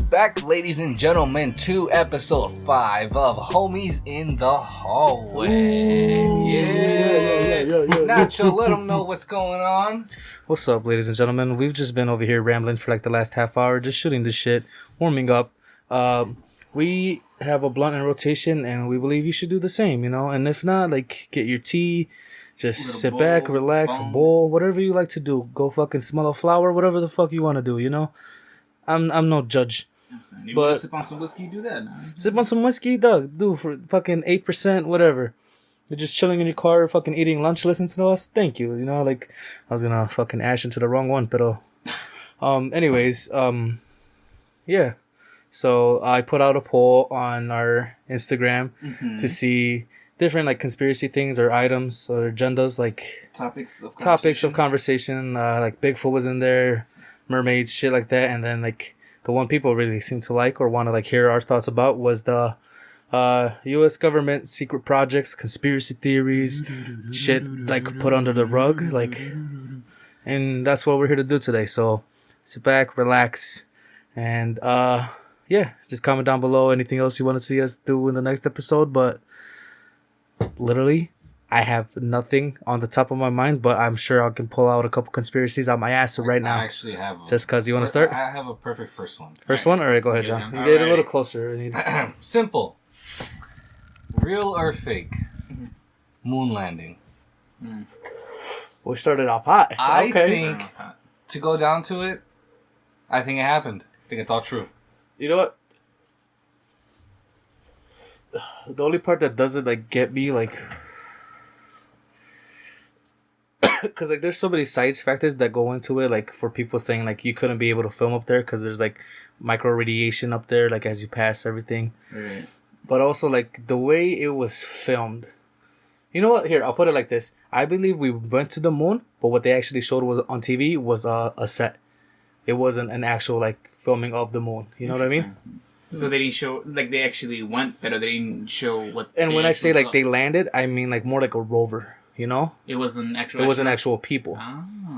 back, ladies and gentlemen, to episode 5 of Homies in the Hallway. Nacho, let them know what's going on. What's up, ladies and gentlemen? We've just been over here rambling for like the last half hour, just shooting the shit, warming up. We have a blunt in rotation, and we believe you should do the same, you know? And if not, like, get your tea, just sit back, relax, a bowl, whatever you like to do. Go fucking smell a flower, whatever the fuck you want to do, you know? I'm no judge. You want to sip on some whiskey, do that. Sip on some whiskey, dog. Do for fucking 8%, whatever. You're just chilling in your car, fucking eating lunch, listening to us. Thank you. You know, like, I was gonna fucking ash into the wrong one, but yeah. So I put out a poll on our Instagram to see different like conspiracy things or items or agendas, like topics of conversation. Like Bigfoot was in there, mermaids, shit like that, and then like the one people really seem to like or want to like hear our thoughts about was the U.S. government secret projects, conspiracy theories, shit like put under the rug, like, and that's what we're here to do today. So sit back, relax, and yeah, just comment down below anything else you want to see us do in the next episode. But literally, I have nothing on the top of my mind, but I'm sure I can pull out a couple conspiracies out my ass right now. I actually have. Just because you want to start? I have a perfect first one. First one? All right, go ahead, John. You get a little closer. Simple. Real or fake? Moon landing. We started off hot. I think, to go down to it, I think it happened. I think it's all true. You know what? The only part that doesn't like get me like, because like there's so many side factors that go into it, like for people saying like you couldn't be able to film up there because there's like micro radiation up there, like as you pass everything. Right. But also like the way it was filmed. You know what? Here, I'll put it like this. I believe we went to the moon, but what they actually showed was on TV was a set. It wasn't an actual like filming of the moon. You know what I mean? So they didn't show, like they actually went, but they didn't show what. And when I say like they landed, I mean like more like a rover. You know? It wasn't actual. It wasn't actual people.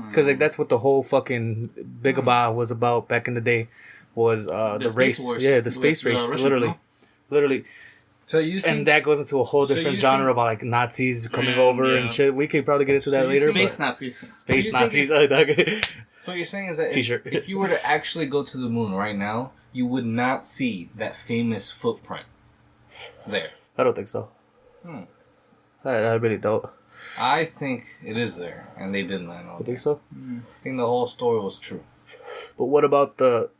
Because like that's what the whole fucking Big About was about back in the day. Was the race? Wars, yeah, the space race. Literally. So you think, and that goes into a whole different genre about like Nazis coming over and shit. We could probably get into that later. Space Nazis. Space Nazis. So what you're saying is that if you were to actually go to the moon right now, you would not see that famous footprint there. I don't think so. I really don't. I think it is there, and they didn't land on it. You think so? I think the whole story was true. But what about the...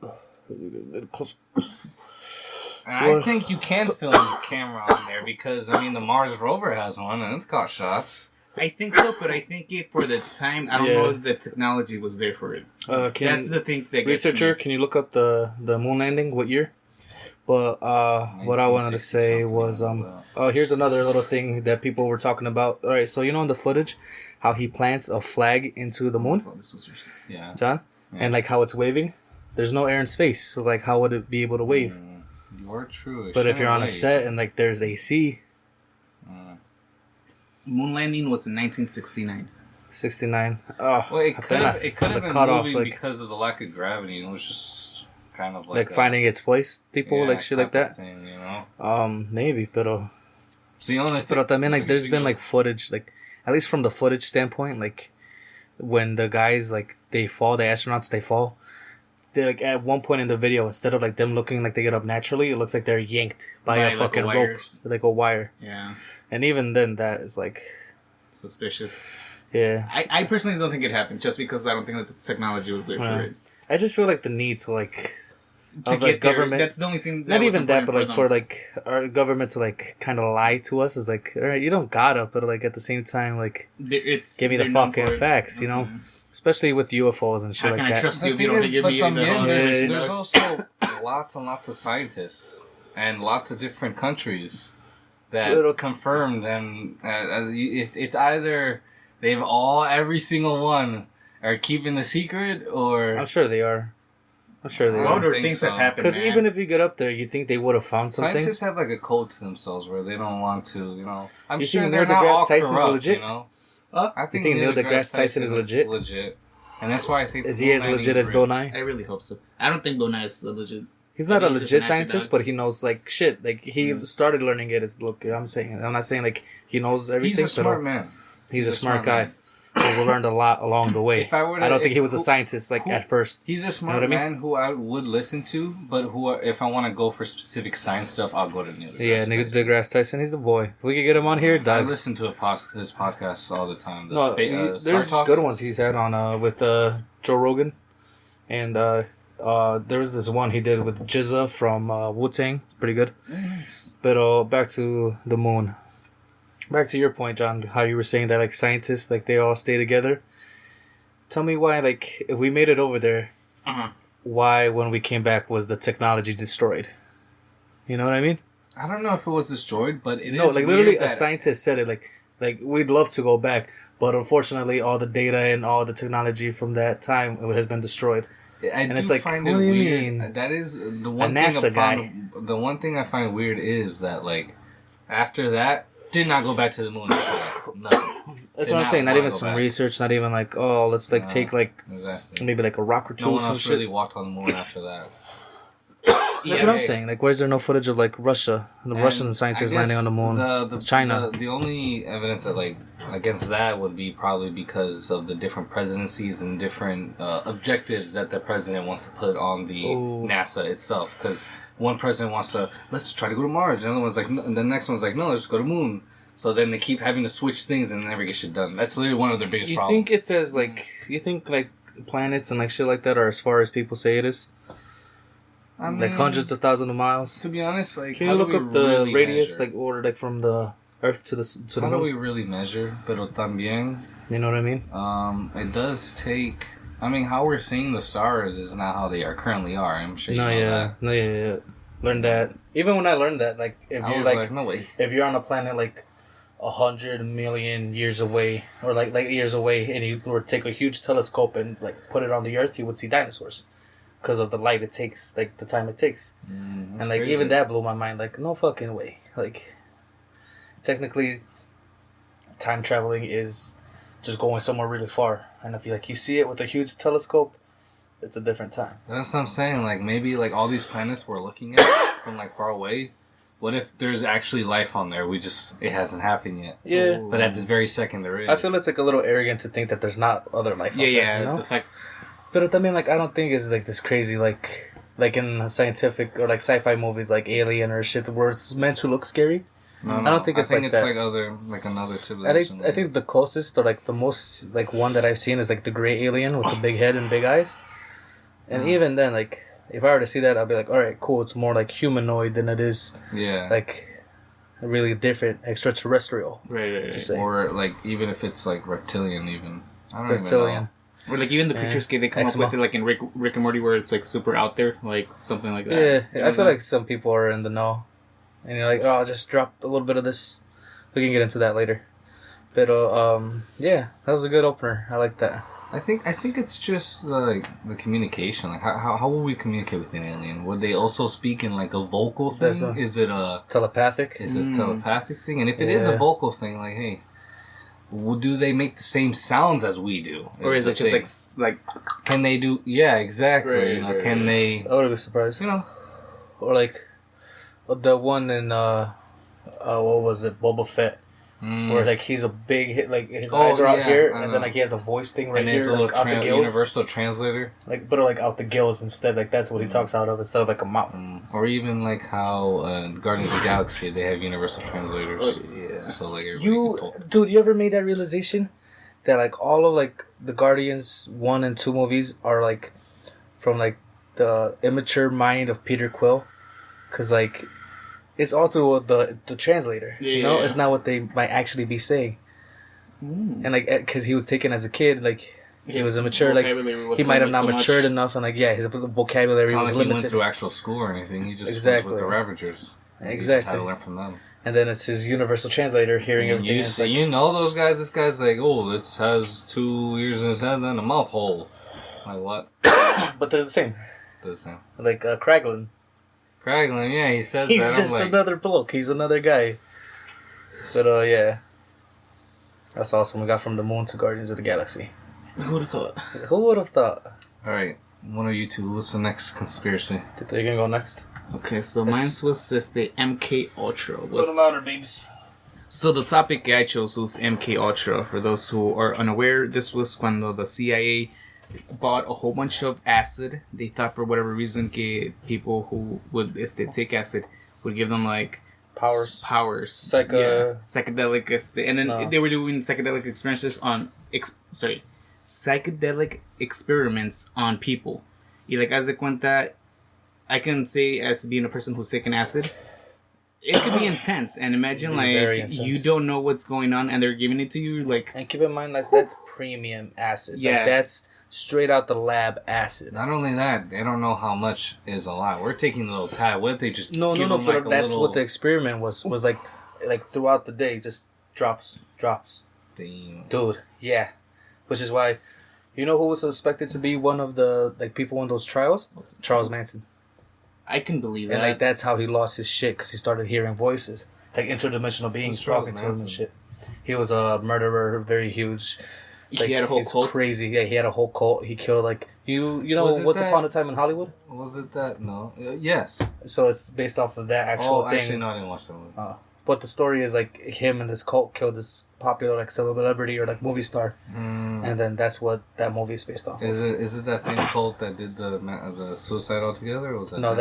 I think you can film the camera on there because, I mean, the Mars rover has one, and it's got shots. I think so, but I think for the time, I don't know if the technology was there for it. That's the thing that gets researcher, can you look up the moon landing? What year? But what I wanted to say was here's another little thing that people were talking about. All right, so you know in the footage how he plants a flag into the moon? Yeah. John? Yeah. And like how it's waving? There's no air and space, so like how would it be able to wave? You're true. But if you're on a set and like there's AC, moon landing was in 1969. 69. Oh, well, it could have been moving like, because of the lack of gravity. It was just kind of like finding its place, tipo, like shit like that. Thing, you know? Maybe, pero. So the only thing, pero también like there's been like footage, like at least from the footage standpoint, like when the guys like they fall, the astronauts they fall. They like at one point in the video, instead of like them looking like they get up naturally, it looks like they're yanked by a fucking rope, like a wire. Yeah. And even then, that is like suspicious. Yeah. I personally don't think it happened, just because I don't think that the technology was there for it. I just feel like the need to like to get government. That's the only thing. Not even that, but like for like our government to like kind of lie to us is like, all right, you don't gotta, but like at the same time, like give me the fucking facts, you know. Especially with UFOs and shit like that. How can I trust you if you don't give me anything? There's also lots and lots of scientists and lots of different countries that confirmed, and it's either every single one are keeping the secret, or I'm sure they are. What are things that happen? Because even if you get up there, you think they would have found something. Scientists have like a code to themselves where they don't want to, you know. I'm you sure think they're Neil not deGrasse all Tyson's corrupt, legit? You know. I think Neil deGrasse Tyson is legit. And that's why I think is he as legit as Bill Nye? I really hope so. I don't think Bill Nye is legit. He's not a legit scientist, but he knows like shit. Like he started learning it. Is look, I'm not saying like he knows everything. He's a smart man. He's a smart guy. He's learned a lot along the way. I don't think he was a scientist at first. He's a smart man who I would listen to, but if I want to go for specific science stuff, I'll go to Neil deGrasse Tyson. Yeah, Neil deGrasse Tyson. He's the boy. If we could get him on here, I listen to his podcasts all the time. There's good ones he's had on with Joe Rogan, and there was this one he did with GZA from Wu-Tang. It's pretty good. Nice. But back to the moon. Back to your point, John, how you were saying that like scientists, like they all stay together. Tell me why, like, if we made it over there, why when we came back was the technology destroyed? You know what I mean? I don't know if it was destroyed, but it is. No, like literally a scientist said it. Like we'd love to go back, but unfortunately, all the data and all the technology from that time has been destroyed. And it's like, what do you mean? That is the one thing NASA guy. The one thing I find weird is that like after that. Did not go back to the moon after that. Nothing. That's what I'm saying. Not even some research. Not even like, oh, let's like take like maybe like a rock or two. No one or some else shit. really walked on the moon after that. That's what I'm saying. Like, why is there no footage of like Russia and the Russian scientists landing on the moon? China. The only evidence that like against that would be probably because of the different presidencies and different objectives that the president wants to put on the NASA itself. Because one president wants to let's try to go to Mars, and the other one's like, and the next one's like, no, let's go to moon. So then they keep having to switch things and never get shit done. That's literally one of their biggest problems. You think it says like planets and like shit like that are as far as people say it is? I mean, like hundreds of thousands of miles. To be honest, like can you look up the radius, like or like from the Earth to the moon? How do we really measure? Pero también, you know what I mean? It does take. I mean, how we're seeing the stars is not how they currently are. I'm sure you know that. No, yeah. Learned that. Even when I learned that, like if you're like no way. If you're on a planet like 100 million years away, or like years away, and you were to take a huge telescope and like put it on the Earth, you would see dinosaurs. Because of the light it takes, like the time it takes, and like crazy. Even that blew my mind. Like no fucking way. Like technically, time traveling is just going somewhere really far, and if you see it with a huge telescope, it's a different time. That's what I'm saying. Like maybe like all these planets we're looking at from like far away. What if there's actually life on there? It hasn't happened yet. Yeah. But at this very second there is. I feel it's like a little arrogant to think that there's not other life. Yeah, out yeah. there, you know? The fact. But I mean, like, I don't think it's like this crazy, like in scientific or like sci-fi movies, like Alien or shit, where it's meant to look scary. No, I don't think it's like that. like another civilization. I think the closest or like the most like one that I've seen is like the gray alien with the big head and big eyes. And even then, like, if I were to see that, I'd be like, all right, cool. It's more like humanoid than it is, like, a really different extraterrestrial. Right. To say. Or like even if it's like reptilian, even I don't reptilian. even know. Or like even the pictures they come up with it, like in Rick and Morty, where it's like super out there, like something like that. Yeah, I feel like some people are in the know, and you're like, oh, I'll just drop a little bit of this. We can get into that later. But yeah, that was a good opener. I like that. I think it's just like the communication. Like how will we communicate with an alien? Would they also speak in like a vocal thing? Is it a telepathic? Is it a telepathic thing? And if it is a vocal thing, like hey, do they make the same sounds as we do? Or is it just like can they do? Yeah, exactly. Right, you know, can they? I would be surprised. You know, or like the one in what was it, Boba Fett? Where like he's a big like his eyes are out here, and then like he has a voice thing right here, like out the gills. Universal translator, like but like out the gills instead. Like that's what he talks out of instead of like a mouth. Or even like how Guardians of the Galaxy they have universal translators. Yeah. So like dude, you ever made that realization that like all of like the Guardians 1 and 2 movies are like from like the immature mind of Peter Quill, because like. It's all through the translator, you know? It's not what they might actually be saying. And, like, because he was taken as a kid, like, he was immature, like, he might have not matured enough, and, like, yeah, his vocabulary was limited. He went through actual school or anything. He just was with the Ravagers. Exactly. He had to learn from them. And then it's his universal translator hearing everything. You know those guys, this guy's like, oh, it has 2 ears in his head and a mouth hole. Like, what? But they're the same. They're the same. Like, Kraglin. Kraglin, yeah, he says he's that. He's just another bloke. He's another guy. But, yeah. That's awesome. We got from the moon to Guardians of the Galaxy. Who would have thought? Who would have thought? Alright. One of you two. What's the next conspiracy? Tito, you can go next. Okay, so mine was just the MK Ultra. Put them louder, babes. So the topic I chose was MK Ultra. For those who are unaware, this was when the CIA bought a whole bunch of acid. They thought for whatever reason people who would take acid would give them like powers. Psychedelic, and then they were doing psychedelic experiences on psychedelic experiments on people. Y like as de cuenta, I can say as being a person who's taken acid, it could be intense. And imagine like you don't know what's going on, and they're giving it to you. Like, and keep in mind that's premium acid. Yeah, like, that's straight out the lab acid. Not only that, they don't know how much is a lot. We're taking a little tab. What if they just no, but that's what the experiment was like throughout the day, just drops. Damn. Dude, yeah. Which is why, you know who was suspected to be one of the like people in those trials? Charles Manson. I can believe that. And like that's how he lost his shit, because he started hearing voices, like interdimensional beings talking to him and shit. He was a murderer, very huge. Like, he had a whole cult. Crazy. Yeah, he had a whole cult. He killed like you know Once Upon a Time in Hollywood. Was it that? No. Yes. So it's based off of that actual thing. Actually, no, I didn't watch that movie. But the story is like him and this cult killed this popular like celebrity or like movie star, and then that's what that movie is based off. Is it that same cult that did the suicide altogether, or was that? No,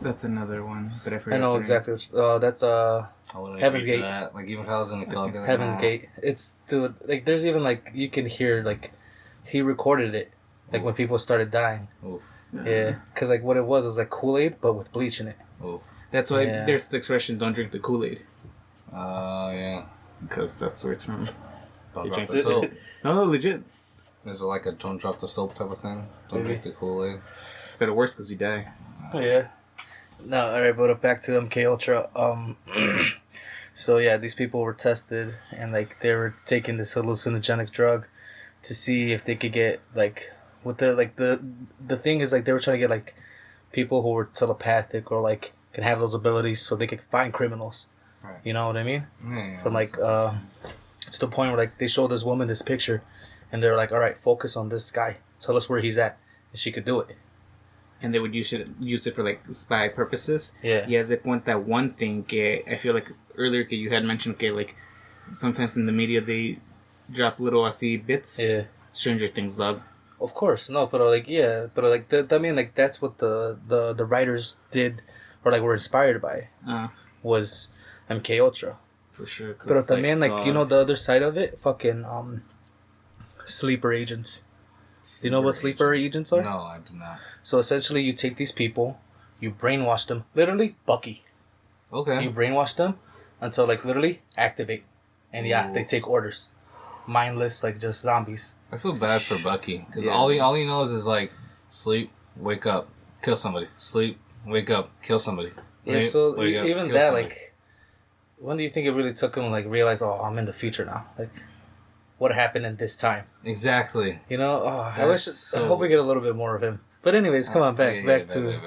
that's another one. But I forgot. I know exactly. That's Heaven's Gate. Like even if I was in the club, it's Heaven's Gate. It's dude. Like there's even like you can hear like he recorded it like when people started dying. Oof. Yeah, because like what it was like Kool-Aid but with bleach in it. Oof. That's why there's the expression "Don't drink the Kool-Aid." Yeah. Because that's where it's from. Don't drop the soap. No, legit. Is it like a don't drop the soap type of thing? Don't drink the Kool-Aid. But it works because you die. Oh yeah. No, alright, but back to MK Ultra. So yeah, these people were tested and like they were taking this hallucinogenic drug to see if they could get like what the thing is like they were trying to get like people who were telepathic or like can have those abilities so they could find criminals. Right. You know what I mean? Yeah. From like to the point where like they showed this woman this picture and they're like, all right, focus on this guy. Tell us where he's at. And she could do it. And they would use it for like spy purposes. Yeah. Y as it went that one thing I feel like earlier you had mentioned like sometimes in the media they drop little así bits. Yeah. Stranger Things, dog. Of course, no, but like I mean like that's what the writers did or like were inspired by was MK Ultra. For sure. But también like you know the other side of it, fucking sleeper agents. Do you know what sleeper agents are? No, I do not. So essentially, you take these people, you brainwash them, literally Bucky. Okay. You brainwash them until like literally activate, and they take orders, mindless like just zombies. I feel bad for Bucky because all he knows is like sleep, wake up, kill somebody, sleep, wake up, kill somebody. Yeah. So even that somebody. Like, when do you think it really took him like realize, oh, I'm in the future now, like. What happened in this time? Exactly. You know, I hope we get a little bit more of him. But anyways, come on, back to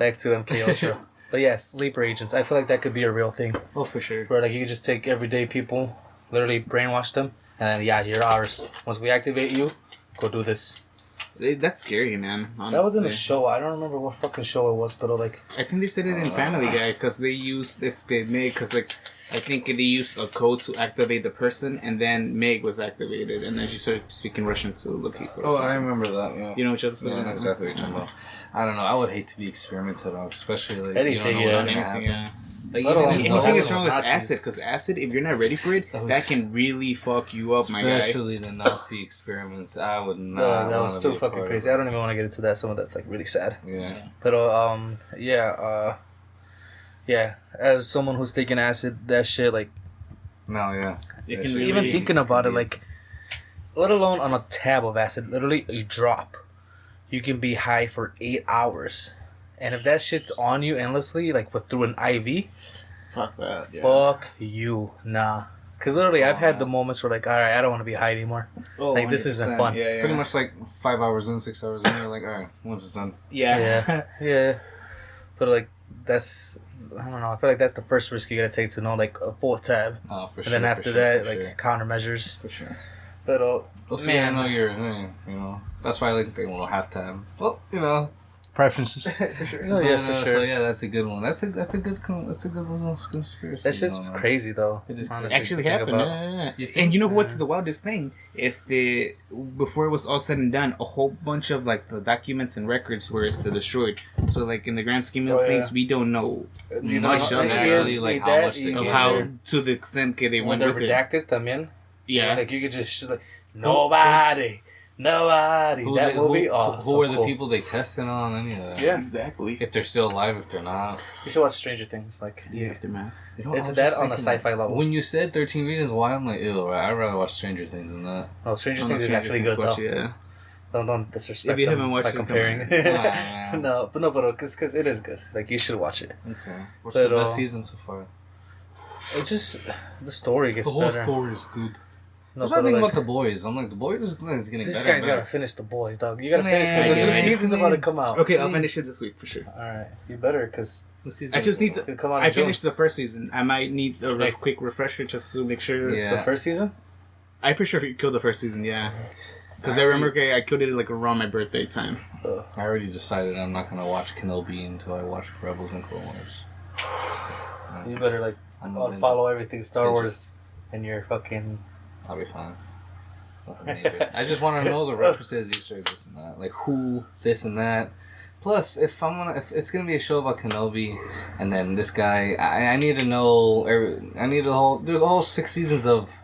MK Ultra. But yeah, sleeper agents. I feel like that could be a real thing. Oh, for sure. Where like you could just take everyday people, literally brainwash them, and then you're ours. Once we activate you, go do this. That's scary, man. Honestly. That was in a show. I don't remember what fucking show it was, but like I think they said it in Family Guy because they used this. They made because like. I think they used a code to activate the person, and then Meg was activated, and then she started speaking Russian to the people. Oh, I remember that, yeah. You know what you're saying? I know exactly what you're talking about. I don't know. I would hate to be experimented on, especially like, anything, you don't know what's going to happen. Like, anything is wrong with acid, because acid, if you're not ready for it, that can really fuck you up, my guy. Especially the Nazi experiments. I would not. That was too fucking crazy. I don't even want to get into that. Some of that's like really sad. Yeah. But yeah, as someone who's taking acid, that shit like. No, yeah. You can even thinking about it, like, let alone on a tab of acid, literally a drop, you can be high for 8 hours, and if that shit's on you endlessly, like through an IV, fuck that. Yeah. Fuck you, nah. Cause literally, I've had the moments where like, all right, I don't want to be high anymore. Oh, like 100%. This isn't fun. Yeah. Pretty much like 5 hours in, 6 hours in, you're like, all right, once it's done. Yeah. But like, that's. I don't know. I feel like that's the first risk you gotta take to know like a full tab. Oh, for sure. And then after that, like countermeasures. For sure. But We'll see. I know you're, that's why I like the little halftime. Well, preferences. For sure. No, yeah, for sure. So yeah, that's a good one. That's a good little conspiracy. That's just crazy though. It is honestly, actually happened. Yeah. And you know what's the wildest thing? Is before it was all said and done, a whole bunch of like the documents and records were destroyed. So like in the grand scheme of things, we don't know much of exactly like how much of how to the extent that they went with redacted también. Yeah, like you could just like nobody. That will be awesome. Who are the people they tested on? Any of that? Yeah, exactly. If they're still alive, if they're not. You should watch Stranger Things. Like, yeah, aftermath. It's that on a sci-fi level. When you said 13 Reasons Why, I'm like, ew. I'd rather watch Stranger Things than that. No, Stranger Things is actually good though. Yeah. Don't disrespect if you haven't watched by comparing. Because it is good. Like you should watch it. Okay. What's the best season so far? It's just the story gets better. The whole story is good. That's what I think about The Boys. I'm like, The Boys is getting this better. This guy's gotta finish The Boys, dog. You gotta finish because the new season's about to come out. Okay, I'll finish it this week for sure. Alright, you better because I just need to. I finished the first season. I might need a quick refresher just to make sure. Yeah. The first season? I for sure killed the first season, yeah. Because I remember I killed it like around my birthday time. I already decided I'm not gonna watch Kenobi until I watch Rebels and Clone Wars. You better like follow everything Star Wars and your fucking. I'll be fine. I just want to know the references, Easter eggs, this and that, like who, this and that. Plus, if it's gonna be a show about Kenobi, and then this guy, I need to know. There's a whole 6 seasons of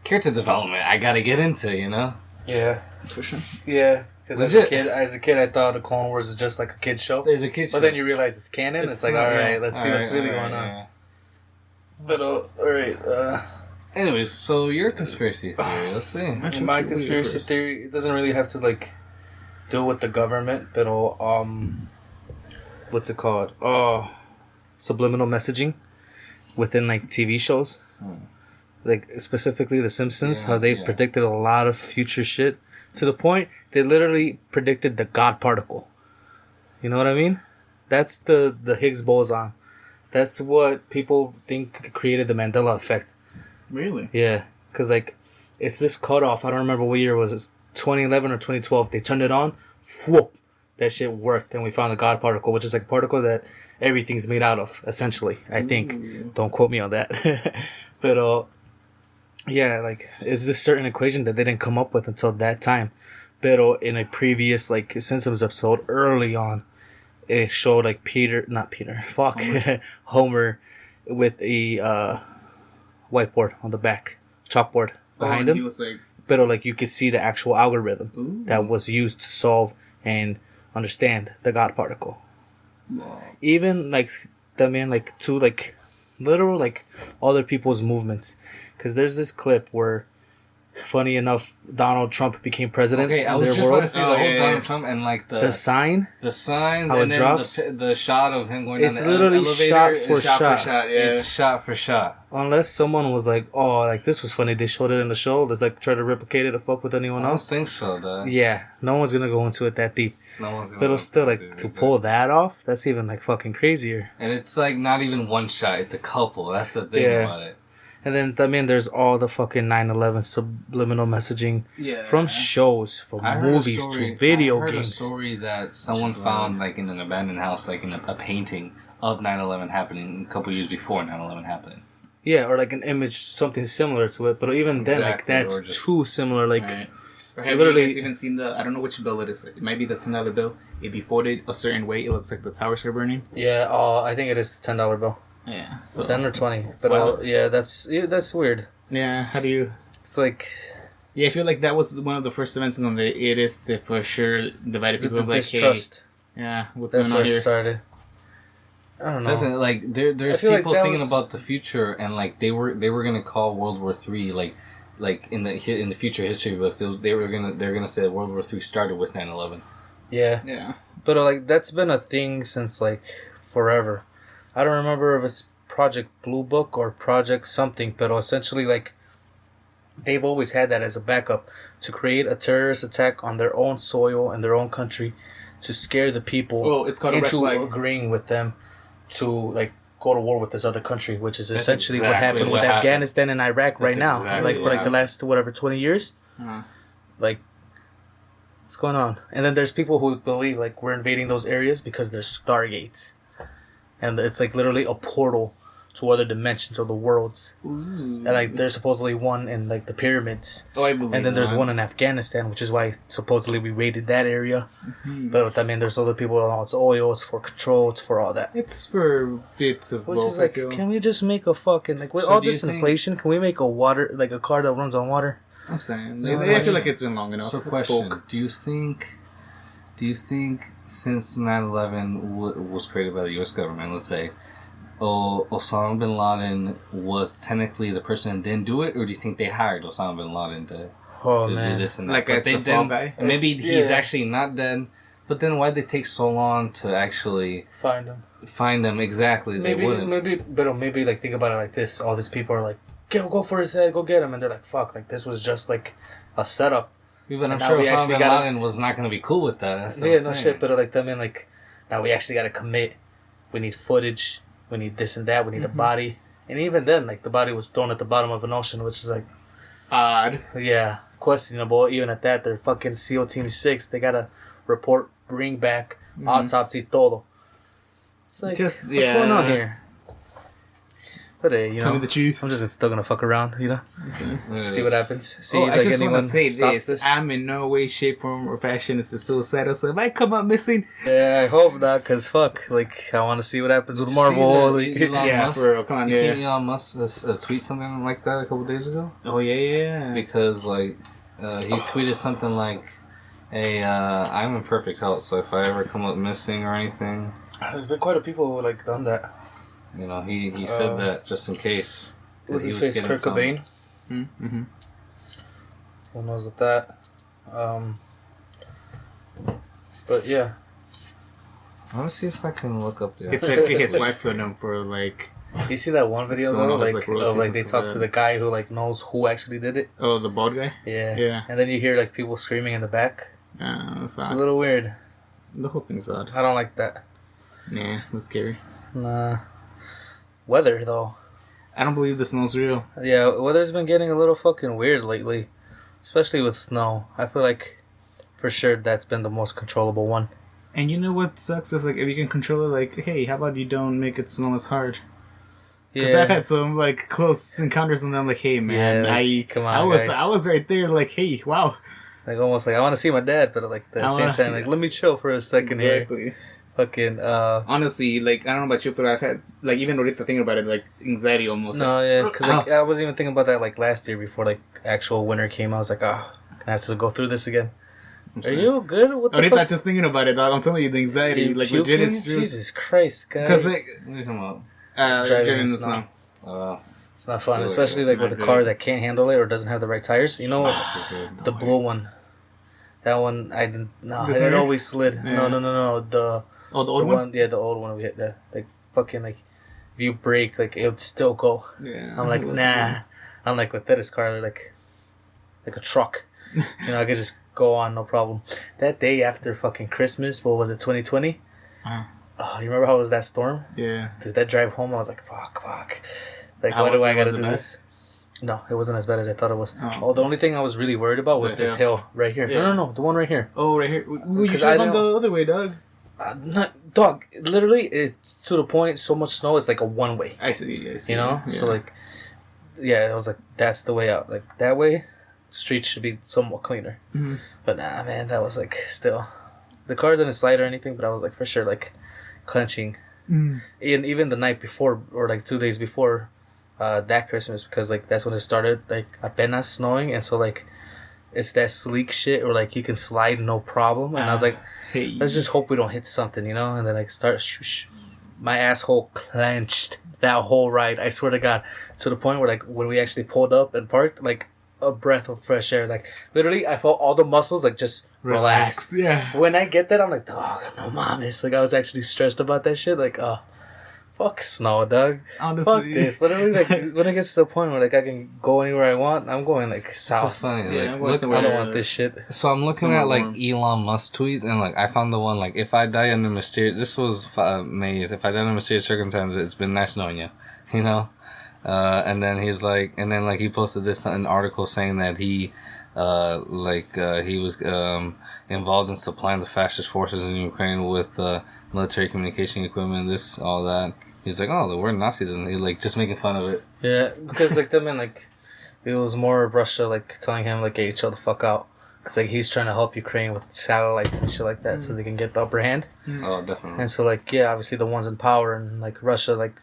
character development I gotta get into, Yeah, for sure. Yeah, because as a kid, I thought the Clone Wars is just like a kids show. It's a kids show. But then you realize it's canon. It's like, all right, let's see what's really going on. Yeah. But all right. Anyways, so your conspiracy theory, let's see. My conspiracy theory, it doesn't really have to like deal with the government, but what's it called? Subliminal messaging within like TV shows. Like specifically The Simpsons, how they've predicted a lot of future shit to the point they literally predicted the God particle. You know what I mean? That's the Higgs boson. That's what people think created the Mandela effect. Really? Yeah, because like it's this cutoff. I don't remember what year it was. It's 2011 or 2012. They turned it on. Whoop! That shit worked, and we found a God particle, which is like a particle that everything's made out of. Essentially, I think. Ooh. Don't quote me on that. But yeah, like it's this certain equation that they didn't come up with until that time. But in a previous like Simpsons episode early on, it showed like Homer with a whiteboard on the back, chalkboard behind him. But like you could see the actual algorithm that was used to solve and understand the God particle. Wow. Even like to like literal like other people's movements, because there's this clip where, funny enough, Donald Trump became president. Okay, I was just going to say the whole Donald Trump and like the signs, how and it drops. The shot of him going it's down the literally elevator. Shot for shot. Yeah. It's shot for shot. Unless someone was like, "Oh, like this was funny. They showed it in the show. Let's like try to replicate it to fuck with anyone else." I don't think so, though. Yeah, no one's gonna go into it that deep. No one's gonna. But it's still like to pull that off. That's even like fucking crazier. And it's like not even one shot. It's a couple. That's the thing about it. And then, there's all the fucking 9/11 subliminal messaging from shows, from movies to video games. I heard a story that someone found, like, in an abandoned house, like, in a painting of 9/11 happening a couple years before 9/11 happening. Yeah, or, like, an image, something similar to it. But even then, like, that's too similar. Like, Or have you guys even seen I don't know which bill it is. It might be the $10 bill. If you fold it a certain way, it looks like the towers are burning. Yeah, I think it is the $10 bill. Yeah, so 10 or 20. But that's weird. Yeah, how do you? It's like, I feel like that was one of the first events in the it is that for sure divided people the like distrust. Hey, what's that's going on where here? It started. I don't know. Definitely, like there's people thinking about the future, and like they were gonna call World War III like in the future history books. They're gonna say that World War III started with 9/11. Yeah. But like that's been a thing since like forever. I don't remember if it's Project Blue Book or Project something, but essentially, like, they've always had that as a backup to create a terrorist attack on their own soil and their own country to scare the people into agreeing with them to, like, go to war with this other country, which is essentially what happened with Afghanistan and Iraq right now. Like, for, like, the last, 20 years? Like, what's going on? And then there's people who believe like we're invading those areas because there's stargates, and it's like literally a portal to other dimensions or the worlds. Ooh. And like there's supposedly one in like the pyramids. Oh, I believe. And then there's one in Afghanistan, which is why supposedly we raided that area. Mm-hmm. But I mean, there's other people. Oh, it's oil. It's for control. It's for all that. It's for bits of Which both. is like, can we just make a fucking like with So all do you this think- inflation? Can we make a water like a car that runs on water? I'm saying. So I feel like it's been long enough. So, question: Do you think since 9/11 was created by the U.S. government, let's say, Osama bin Laden was technically the person and didn't do it, or do you think they hired Osama bin Laden to do this and that? Like as the fall guy? Maybe he's actually not dead. But then why'd they take so long to actually Find him exactly? maybe like think about it like this. All these people are like, go for his head, go get him, and they're like, fuck, like this was just like a setup. Yeah, but I'm now sure we Osama actually bin gotta- Laden was not going to be cool with that. That's what Yeah, I'm no saying. shit, but like them in like now we actually gotta commit. We need footage. We need this and that. We need a body. And even then, like the body was thrown at the bottom of an ocean, which is like Odd. yeah, questionable. Even at that, they're fucking SEAL Team 6. They gotta report, bring back, autopsy, todo. It's like, Just, what's going on here? But hey, you Tell know, me the truth. I'm just still gonna fuck around, you know? See what happens. See I just want to say stops this. I'm in no way, shape, form, or fashion is suicidal. So if I come up missing, Yeah, I hope not, cause fuck, like I want to see what happens with Marvel. Like, yeah, Musk? for real, come on, You yeah. seen Elon Musk tweet something like that a couple days ago? Oh yeah. Because like he tweeted something like, "Hey, I'm in perfect health, so if I ever come up missing or anything, There's been quite a people who like done that. you know, he said that just in case." What's He his was face? getting Kurt some- Cobain. Mm-hmm. Who knows with that? But yeah, I want to see if I can look up the. It said his wife killed him for like, you see that one video Someone though, else, like like, royalties of like and they stuff talk like to that. the guy who like knows who actually did it. oh, the bald guy. Yeah. Yeah. And then you hear like people screaming in the back. It's It's a odd. little weird. The whole thing's odd. I don't like that. Nah, that's scary. Nah. Weather though. I don't believe the snow's real. Yeah, weather's been getting a little fucking weird lately, especially with snow. I feel like for sure that's been the most controllable one. And you know what sucks is like if you can control it, like, hey, how about you don't make it snow as hard? Because Yeah. I've had some like close encounters, and I'm like, hey man, Yeah, like, come on, I guys. was right there, like, hey, wow, Like almost like I want to see my dad, but like at the same time, like let me chill for a second here. exactly. Fucking Honestly, like I don't know about you, but I've had like even already thinking about it, like anxiety almost. no, yeah, because like, I was even thinking about that like last year before like actual winter came. I was like, oh, can I have to go through this again? Are you good? What the Already fuck? not just thinking about it, dog. I'm telling you, the anxiety, You like puking? legit is true. Jesus Christ, guys. Because like What are you talking about? Driving driving in in the snow. snow. It's not fun, Really, especially like with a not car good. that can't handle it or doesn't have the right tires. You know what? The blue one. That one, I didn't. No, This it one here? always slid. Yeah. No. The Oh, the old one. Yeah, the old one we hit. That like fucking like, if you brake, like it would still go. Yeah. I'm like, nah. I'm like with this car, like a truck. You know, I could just go on, no problem. That day after fucking Christmas, what was it, 2020? Uh-huh. Oh, you remember how it was that storm? Yeah. Dude, that drive home, I was like, fuck. Like, How why do was I it? gotta Was it do bad? this? No, it wasn't as bad as I thought it was. Oh. The only thing I was really worried about was The this hill. hill right here. Yeah. No, the one right here. Oh, right here. Well, you 'Cause should I have gone don't- the other way, dog. Dog, literally, it's to the point, so much snow, it's like a one-way. I see. You know? Yeah. So, like, yeah, I was like, that's the way out. Like, that way, streets should be somewhat cleaner. Mhm. But nah, man, that was like, still. The car didn't slide or anything, but I was like, for sure, like, clenching. Mm. And even the night before, or like 2 days before that Christmas, because, like, that's when it started, like, apenas snowing. And so, like, it's that sleek shit where, like, you can slide no problem. And I was like, Hey. let's just hope we don't hit something, you know? And then, like, my asshole clenched that whole ride. I swear to God. To the point where, like, when we actually pulled up and parked, like, a breath of fresh air. Like, literally, I felt all the muscles, like, just relax. Yeah. When I get that, I'm like, dog, no mames. Like, I was actually stressed about that shit. Like, oh, fuck snow, dog. Honestly. Fuck this. Literally, like, when it gets to the point where, like, I can go anywhere I want, I'm going, like, It's south. just funny. Yeah, like, I'm going look, I somewhere. don't want this shit. so I'm looking Somewhere at like warm. Elon Musk tweets, and like I found the one like, if I die under mysterious. This was May. If I die under mysterious circumstances, it's been nice knowing you. You know. And then he's like, and then like he posted this an article saying that he he was involved in supplying the fascist forces in Ukraine with military communication equipment, this, all that. He's like, oh, the word Nazis, and he like just making fun of it. Yeah, because like them and like it was more Russia like telling him like, hey, chill the fuck out, because like he's trying to help Ukraine with satellites and shit like that, so they can get the upper hand. Oh, definitely. And so like yeah, obviously the ones in power and like Russia like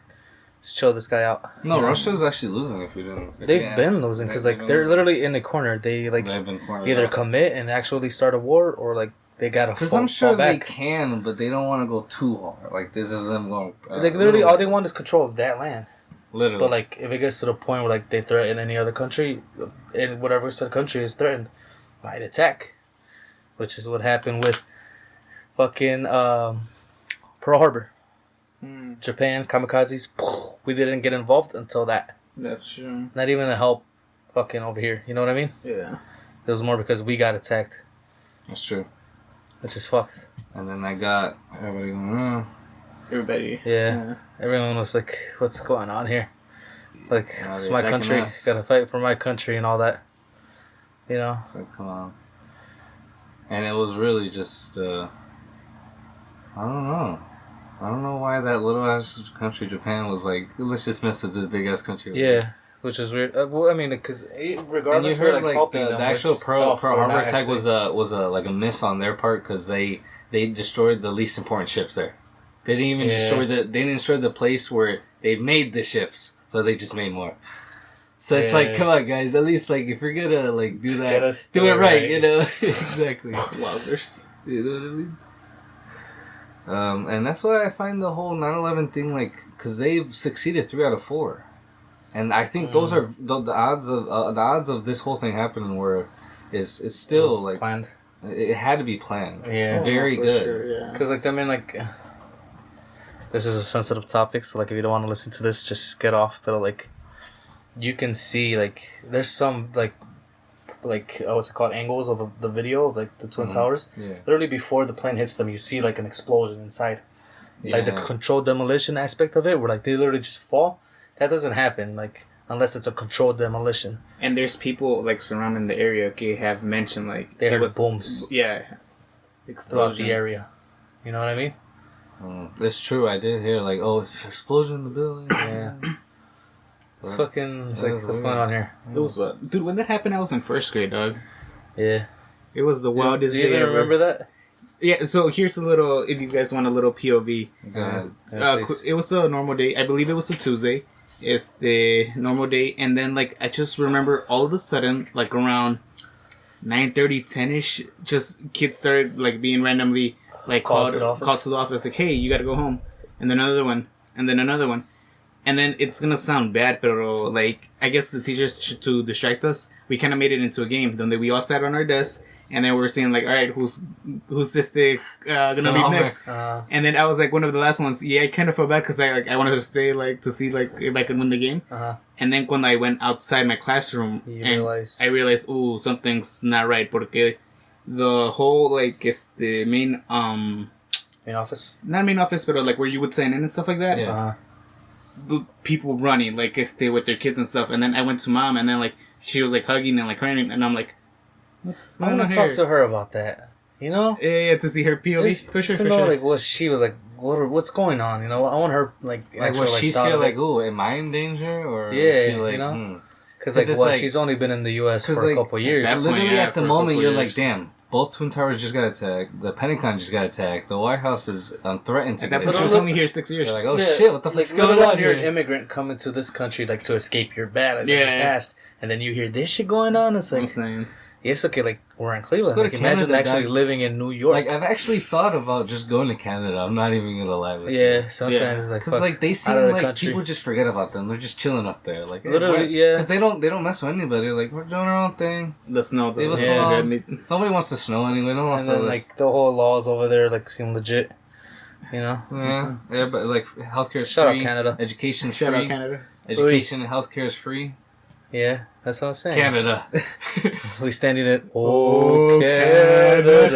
just chill this guy out. No, Russia's actually losing. If you didn't, They've been losing because like they're literally in the corner. They like either commit and actually start a war, or like they gotta. Because I'm sure they can, but they don't want to go too hard. Like this is them going. Like literally, all they want is control of that land. Literally. But like, if it gets to the point where like they threaten any other country, and whatever said country is threatened, might attack, which is what happened with fucking Pearl Harbor. Japan, kamikazes, we didn't get involved until that. That's true. Not even to help fucking over here. You know what I mean? Yeah. It was more because we got attacked. That's true. Which is fucked. And then I got everybody going, Everybody. Yeah. Everyone was like, what's going on here? It's like, it's my country. Us. Gotta fight for my country and all that. You know? It's like, come on. And it was really just, I don't know. I don't know why that little ass country, Japan, was like, let's just mess with this big ass country. Yeah, which is weird. Well, I mean, because regardless, and you heard like helping the actual Pearl Harbor attack was a miss on their part because they destroyed the least important ships there. They didn't even destroy the place where they made the ships, so they just made more. So it's like, come on, guys, at least like if you're gonna like do that, do it right, you know? Exactly. Wowzers. You know what I mean? And that's why I find the whole 9/11 thing, like, because they've succeeded 3 out of 4, and I think those are the odds of this whole thing happening were it's still like planned. It had to be planned. Yeah, very good. Sure, yeah. Because like I mean like this is a sensitive topic, so like if you don't want to listen to this, just get off. But like you can see like there's some like what's it called, angles of the video of like the Twin Towers. Yeah. Literally before the plane hits them, you see like an explosion inside. Yeah. Like the controlled demolition aspect of it, where like they literally just fall. That doesn't happen like unless it's a controlled demolition. And there's people like surrounding the area. Okay, have mentioned like they heard booms. Yeah. Throughout the area. You know what I mean? It's true. I did hear like, oh, it's an explosion in the building. Yeah. It's fucking. It's like, what's going on here? It was dude. When that happened, I was in first grade, dog. Yeah. It was the wildest day ever. Do you remember that? Yeah. So here's a little. If you guys want a little POV, yeah, it was a normal day. I believe it was a Tuesday. It's the normal day, and then like I just remember all of a sudden, like around 9:30, 10ish, just kids started like being randomly like called to the office, like, hey, you gotta go home, and then another one, and then another one. And then it's gonna sound bad, but like I guess the teachers to distract us, we kind of made it into a game. Then we all sat on our desks, and then we were saying like, all right, who's this thing gonna leave next? And then I was like one of the last ones. Yeah, I kind of felt bad because I wanted to stay like to see like if I could win the game. And then when I went outside my classroom, I realized, ooh, something's not right. Porque the whole like the main office, not main office, but like where you would sign in and stuff like that. Yeah. People running like stay with their kids and stuff, and then I went to mom, and then like she was like hugging and like crying, and I'm like, what's going on here? I'm gonna talk to her about that, you know? Yeah, to see her POV. Just to know like what she was like, what's going on, you know? I want her like was she scared like, oh, am I in danger, or yeah, she, like, you know? Because like she's only been in the U.S. for a couple years. Literally at the moment you're like, damn. Both Twin Towers just got attacked. The Pentagon just got attacked. The White House is threatened to. But she was only here 6 years. You're like, oh shit, what the fuck's going on here? You're an immigrant coming to this country like to escape your bad past, and then you hear this shit going on. It's like, it's okay. Like we're in Cleveland. Like, imagine actually living in New York. Like I've actually thought about just going to Canada. I'm not even gonna lie with you. Yeah, sometimes it's like because like they seem like people just forget about them. They're just chilling up there. Like literally, yeah. Because they don't mess with anybody. Like we're doing our own thing. The snow. Nobody wants to snow anyway. No one wants to. Like the whole laws over there like seem legit. You know. Yeah, but like healthcare is free. Shout out Canada. Education's free. Shout out Canada. Education and healthcare is free. Yeah, that's what I'm saying. Canada. We standing at Canada,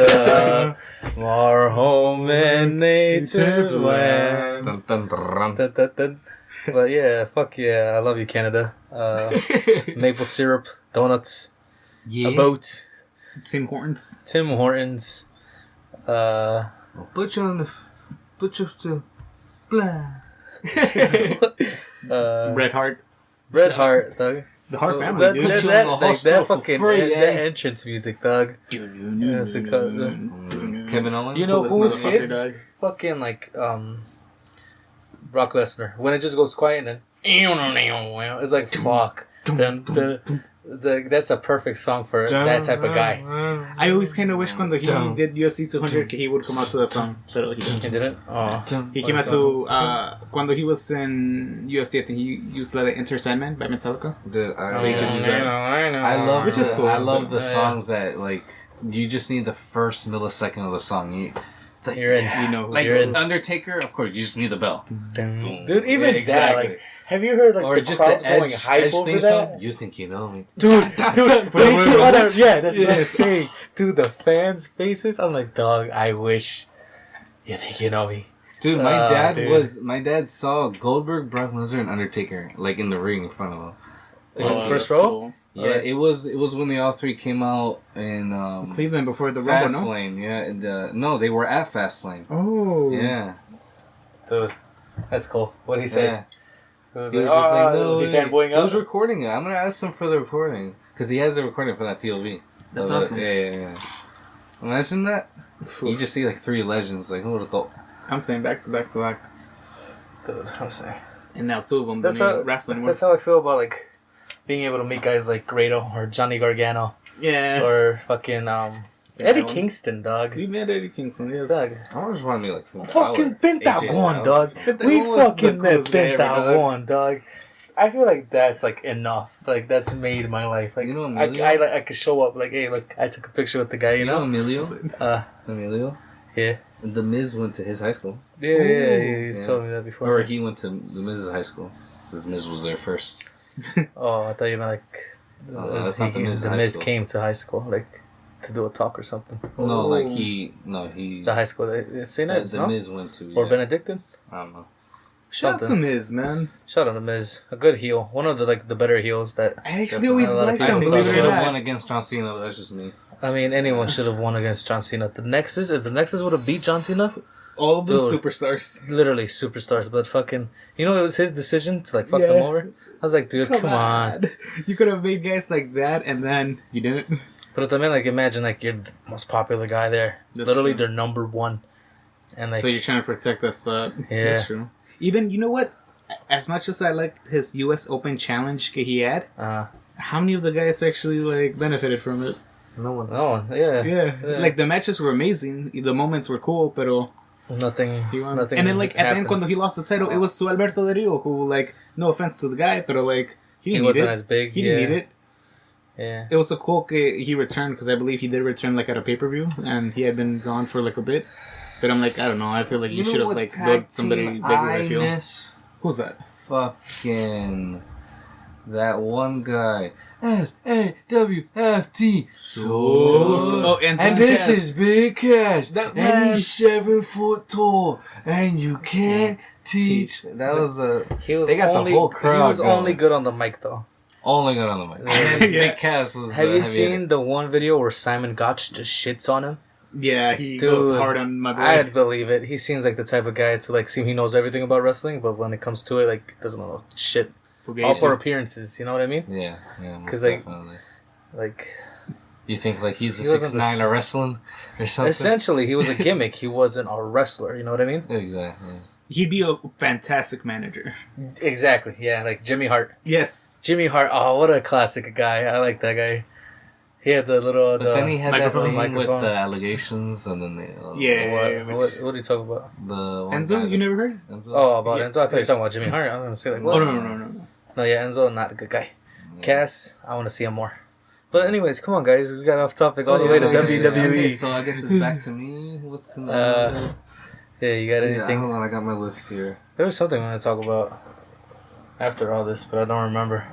our home and native land. Dun, dun, dun, dun. But yeah, fuck yeah, I love you, Canada. Maple syrup, donuts, Yeah. About Tim Hortons. Tim Hortons. Put you on the... Put you to... Blah. Bret Hart. Bret Hart, dog. The Hart family, dude. Put you in the hospital for free, that entrance music, dog. What's it called? Kevin Owens? You know who's motherfucker, hits? dog. Fucking like Brock Lesnar. When it just goes quiet and then it's like fuck. That's a perfect song for that type of guy. I always kind of wish when he did UFC 200 he would come out to that song. Pero He didn't? Oh. he came out to when he was in UFC. I think he used like Enter Sandman by Metallica. Dude, So he just used that. I know. I love Which is cool. I love the Yeah. songs that like you just need the first millisecond of the song. It's like You're in. You know, like You're in. Undertaker. Of course, you just need the bell. Dude, even Yeah, exactly. that, like, have you heard like Or the just crowds the going Edge hype over theme that? song. You think you know me, Dude, that's what I'm Yes. saying. Dude, the fans' faces, I'm like, dog, I wish you think you know me. dude? My Dude. my dad saw Goldberg, Brock Lesnar, and Undertaker like in the ring in front of him. First that's row? cool. Yeah, it was when they all three came out in Cleveland before the Rumble, no? Fastlane. Yeah, and, no, they were at Fastlane. Oh. Yeah, Dude, that's cool. What'd he say? yeah. He was He like, was just like, was he fanboying I was up? recording it. I'm gonna ask him for the recording because he has the recording for that POV. That's Of it. awesome. Yeah. Imagine that. You just see like three legends. Like who would have thought? I'm saying back to back to back. Dude, I'm saying. And now two of them That's don't how, even wrestle anymore. that's how I feel about, like, being able to meet guys like Grado or Johnny Gargano Yeah. or fucking, Eddie Kingston, dog. We met Eddie Kingston, yes. Dog. I always want to be like Fucking Pentagon, dog. Pentagon We was the fucking met coolest guy ever, dog. Pentagon, dog. I feel like that's like enough. Like that's made my life. Like You know I Emilio? I could show up. Like hey, look, I took a picture with the guy. You You know know. Emilio? Emilio? Yeah. The Miz went to his high school. Yeah. He's Yeah. told me that before. Or he went to the Miz's high school. Since Miz was there first. Oh, I thought you meant like. that's not the Miz's the high Miz school. came to high school, like to do a talk or something. No, like Oh. he. The high school, St. Ed's, the no? Miz went to. Or yeah. Benedictine. I don't know. Shout out to Something. Miz, man. Shout out to Miz, a good heel, one of the better heels that. I actually Definitely always a lot of liked people I them, think say he believe it should or have not. won against John Cena, but that's just me. I mean, anyone should have won against John Cena. If the Nexus would have beat John Cena, All of them Dude. superstars. literally superstars. But fucking, it was his decision to like fuck them over. I was like, dude, come on. You could have made guys like that, and then you didn't. But I mean, like, imagine like you're the most popular guy there. That's literally, true. they're number one, and like, So you're trying to protect that spot. Yeah. That's true. Even, you know what? As much as I liked his U.S. Open challenge that he had, how many of the guys actually like benefited from it? No one. yeah, Yeah. Like the matches were amazing, the moments were cool, pero nothing. and then like at the end when he lost the title, it was to Alberto Del Rio, who like no offense to the guy, pero like he he didn't wasn't need it. as big. He didn't need it. Yeah. It was a cool he returned because I believe he did return like at a pay per view, and he had been gone for like a bit. But I'm like, I don't know. I feel like you should have like built somebody bigger. I feel. miss Who's that? fucking that one guy. SAWFT. Oh, and this is Big Cash. That And man. he's 7 foot tall. And you can't teach. That was He was They got the only, whole crowd He was going. only good on the mic though. only got on the mic. Yeah. Big Cash was. Have you heavy seen hitter. the one video where Simon Gotch just shits on him? Yeah, he Dude, goes hard on my boy. I'd believe it. He seems like the type of guy to like seem he knows everything about wrestling, but when it comes to it, like doesn't know shit. All for appearances, you know what I mean? Yeah, most 'Cause, like, definitely. Like You think like he's a He wasn't 6'9" the of wrestling or something? essentially, he was a gimmick. He wasn't a wrestler. You know what I mean? Exactly. He'd be a fantastic manager. Exactly. Yeah, like Jimmy Hart. Yes. Jimmy Hart. Oh, what a classic guy! I like that guy. He had the little. But then he had that microphone. thing with Microphone. the allegations, and then they, Yeah. What are you talking about? the one Enzo, guy you never heard? Enzo? Oh, about Yeah. Enzo. I thought you were talking about Jimmy Hart. I was gonna say like, what? Oh no. No, yeah, Enzo, not a good guy. Yeah. Cass, I want to see him more. But anyways, come on, guys. We got off topic all the Oh, way yeah, to so I guess it's- WWE. okay, so I guess it's back to me. What's in the Yeah, you got yeah, anything? hold on, I got my list here. There was something I want to talk about after all this, but I don't remember.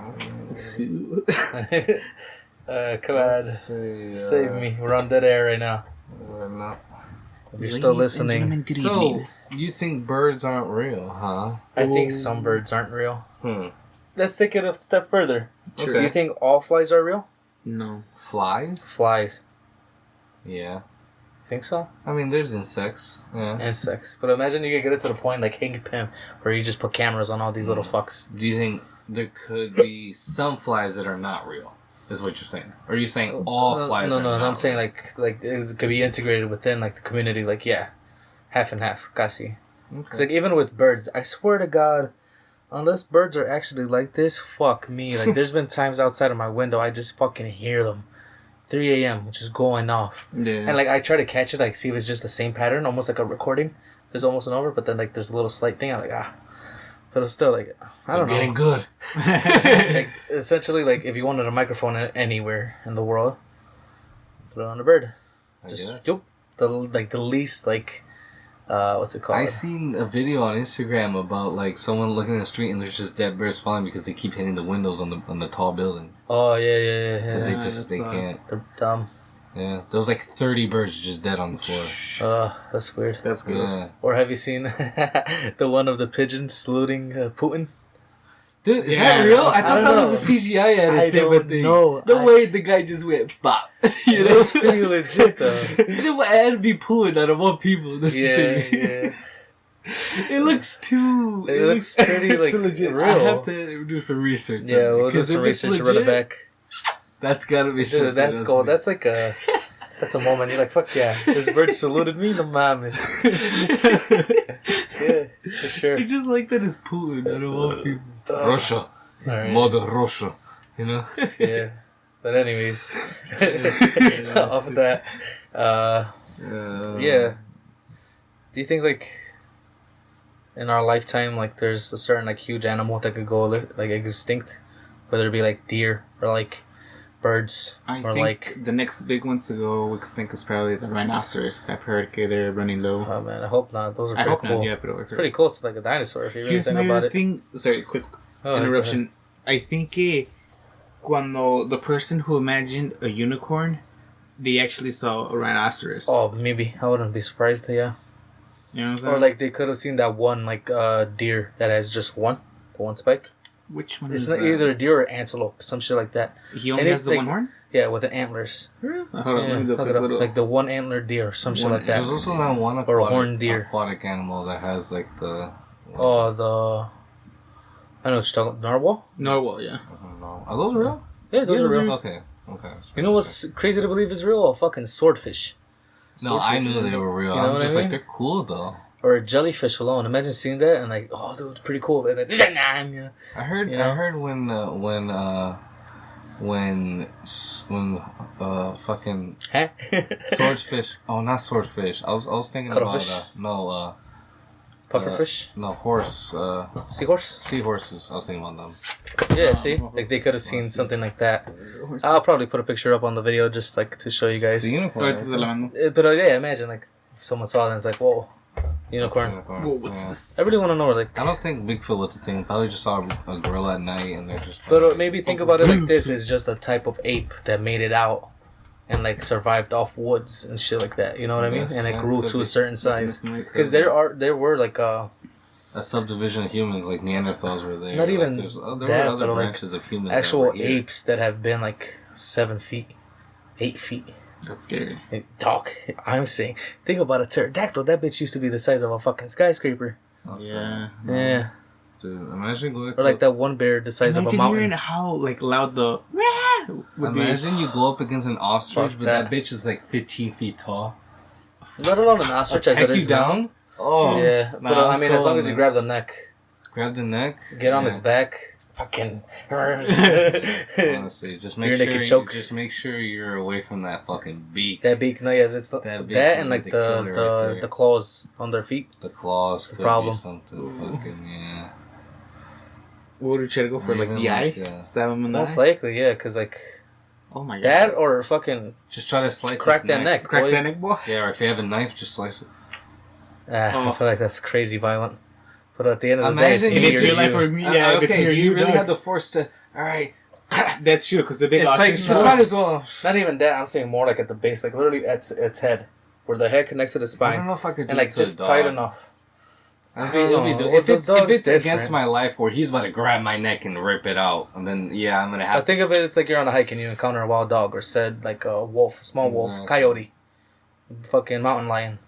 Come on, Let's see, save me. We're on dead air right now. No. If you're still listening, good So, you think birds aren't real, huh? I think some birds aren't real. Hmm. Let's take it a step further. Sure. Do you think all flies are real? No. Flies? Yeah. Think so? I mean, there's insects. Yeah. Insects. But imagine you can get it to the point like Hank Pym, where you just put cameras on all these little fucks. Do you think there could be some flies that are not real? Is what you're saying? Or are you saying all flies are not real? I'm saying like it could be integrated within like the community. Like, yeah, half and half. Casi. Because like even with birds, I swear to God, unless birds are actually like this, fuck me. Like there's been times outside of my window I just fucking hear them. 3 a.m. just going off. Yeah. And like I try to catch it, like see if it's just the same pattern, almost like a recording. There's almost an over, but then like there's a little slight thing. I'm like, but it's still like I don't know. Getting good. Like essentially, like if you wanted a microphone anywhere in the world, put it on a bird. Just the least like what's it called? I seen a video on Instagram about like someone looking in the street and there's just dead birds falling because they keep hitting the windows on the tall building. Oh yeah. Because they can't. They're dumb. Yeah, there was like 30 birds just dead on the floor. That's weird. That's gross. Yeah. Or have you seen the one of the pigeons saluting Putin? Dude, is that real? I thought that was a CGI edit. I don't know. The way the guy just went bop. You know? It's pretty legit though. It had to be Putin out of all people. That's the thing. Yeah. It looks too. It looks pretty like legit. real. I have to do some research. Yeah, we'll do some research and run it back. That's gotta be something. That's cool. That's like that's a moment you're like, fuck yeah, this bird saluted me, no mames. Yeah, for sure. I just like that it's Putin out of all people. Russia. Right. Mother Russia. You know? Yeah. But anyways, off of that, yeah. Do you think like in our lifetime, like there's a certain like huge animal that could go like extinct, whether it be like deer or like birds I or think like the next big ones to go extinct is probably the rhinoceros. I've heard they're running low. Oh man, I hope not. Those are I pretty hope cool. not. Yeah, but it's pretty close to like a dinosaur if you really Here's think about it. Sorry, quick interruption. I think cuando the person who imagined a unicorn, they actually saw a rhinoceros. Oh, maybe I wouldn't be surprised. Yeah. You know what I'm saying? Or like they could have seen that one like deer that has just the one spike. Which one It's is not that? either a deer or antelope, some shit like that. He only And has it's the like- one horn? Yeah, with the antlers. Hold on, Yeah, let me look look at it up. little... Like the one antler deer or some shit like that. There's also that one Or a horned deer. aquatic animal that has like the... Oh, I know what you're talking about. Narwhal? Narwhal, yeah. I don't know. Are those real? Yeah, those are real. Okay. You know what's crazy to believe is real? A fucking swordfish. No, I knew they were real. You know I'm what just I like, mean? they're cool though. Or a jellyfish alone. Imagine seeing that and like, oh, dude, pretty cool. And then, I heard fucking swordfish. Oh, not swordfish. I was thinking Cuttlefish? about pufferfish. no horse. Seahorse. Seahorses. I was thinking about them. Yeah, see, like they could have seen something like that. I'll probably put a picture up on the video just like to show you guys. It's a unicorn. But yeah, imagine like if someone saw that and it's like, whoa, unicorn. Whoa, what's this? I really want to know like. I don't think Bigfoot was a thing. Probably just saw a gorilla at night and they're just. But maybe think about it like this: it's just a type of ape that made it out and like survived off woods and shit like that. You know what I mean? Yes, And it yeah, grew could to be. a certain size. Could Because be. there were like a subdivision of humans, like Neanderthals were there. Not Like, even there that, were other but, like, branches of humans. actual that were here. apes that have been like 7 feet, 8 feet. That's scary. Like, dog, I'm saying, think about a pterodactyl. That bitch used to be the size of a fucking skyscraper. Oh, Yeah. Yeah. Dude, imagine going Or like that one bear the size of a Imagine mountain. hearing how like loud the would be. Imagine you go up against an ostrich, Fuck but that. that bitch is like 15 feet tall. Let alone an ostrich as Heck it you is now. down? Oh. Yeah, but Nah, I mean, as cool, long as you man. grab the neck, Grab the neck. get on Yeah. his back, fucking. Honestly, just You're make naked sure choke. just make sure you're away from that fucking beak. That beak, no, yeah, that's that, That beak and would like be the killer right there. the claws on their feet. The claws the could problem. be something fucking yeah. What would you try to go for? Like Even the eye? like, Stab him in the Most eye? likely, yeah, because like Oh my god. that or fucking Just try to slice crack its that neck. Crack boy. that neck, boy. Yeah, or if you have a knife, just slice it. I Oh. feel like that's crazy violent. But at the end of the day, it's Imagine me you or two you. life for me. Yeah, it's okay, me or do you you, really dog. have the force to? All right, That's true, because the big it's like ostrich. just might as well. Not even that. I'm saying more like at the base, like literally at its head, where the head connects to the I don't spine, know if I could do and it like to a just tight dog. enough. It'll be Well, if it's against different. my life, where he's about to grab my neck and rip it out, and then I'm gonna have. I think of it, it's like you're on a hike and you encounter a wild dog, or said like a wolf, small wolf, coyote, fucking mountain lion.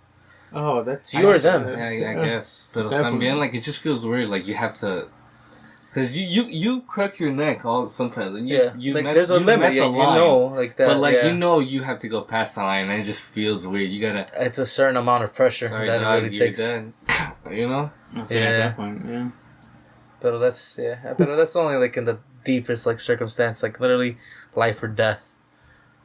Oh, that's you or them. Yeah, I guess. But también, like, it just feels weird. Like, you have to. Because you crack your neck all sometimes. And you like, met, there's a limit. The line, you know, like that. But, like, yeah. you have to go past the line, and it just feels weird. You gotta. It's a certain amount of pressure that it really takes. Dead. You know? At that point, yeah. But that's only, like, in the deepest, like, circumstance. Like, literally, life or death.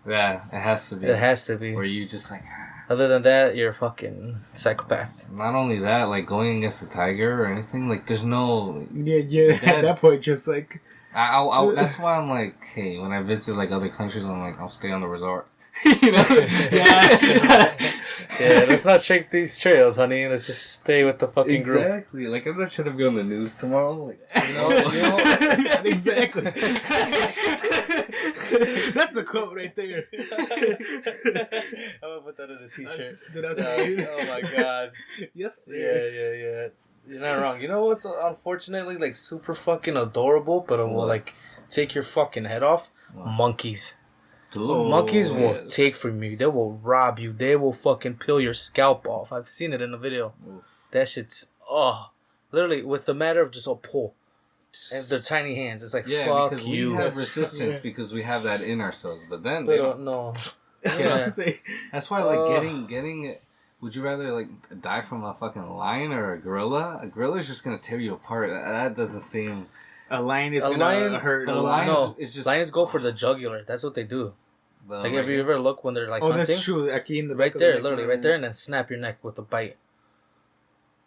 Yeah, it has to be. It has to be. Where you just, like. Other than that, you're a fucking psychopath. Not only that, like, going against a tiger or anything, like, there's no... Yeah, at that point, just, like... That's why I'm like, hey, when I visit, like, other countries, I'm like, I'll stay on the resort. You know? Yeah, let's not take these trails, honey. Let's just stay with the fucking group. Exactly. Like, I'm not trying to be on the news tomorrow. Like, you know? Yeah, exactly. That's a quote right there. I'm gonna put that in a t-shirt. Oh my god. Yes. Yeah. You're not wrong. You know what's unfortunately, like, super fucking adorable, but it will, like, take your fucking head off? What? Monkeys. Dude, monkeys will take from you. They will rob you. They will fucking peel your scalp off. I've seen it in a video. Oof. That shit's literally with the matter of just a pull, and their tiny hands. It's like fuck because you. We have resistance because we have that in ourselves. But then they don't know. Yeah. That's why, like, getting. Would you rather, like, die from a fucking lion or a gorilla? A gorilla is just gonna tear you apart. That doesn't seem. A lion is gonna hurt a lot. No, lions go for the jugular. That's what they do. Like, have you ever look when they're, like, hunting? That's true. Aquí in the right there, literally right there, and then snap your neck with a bite.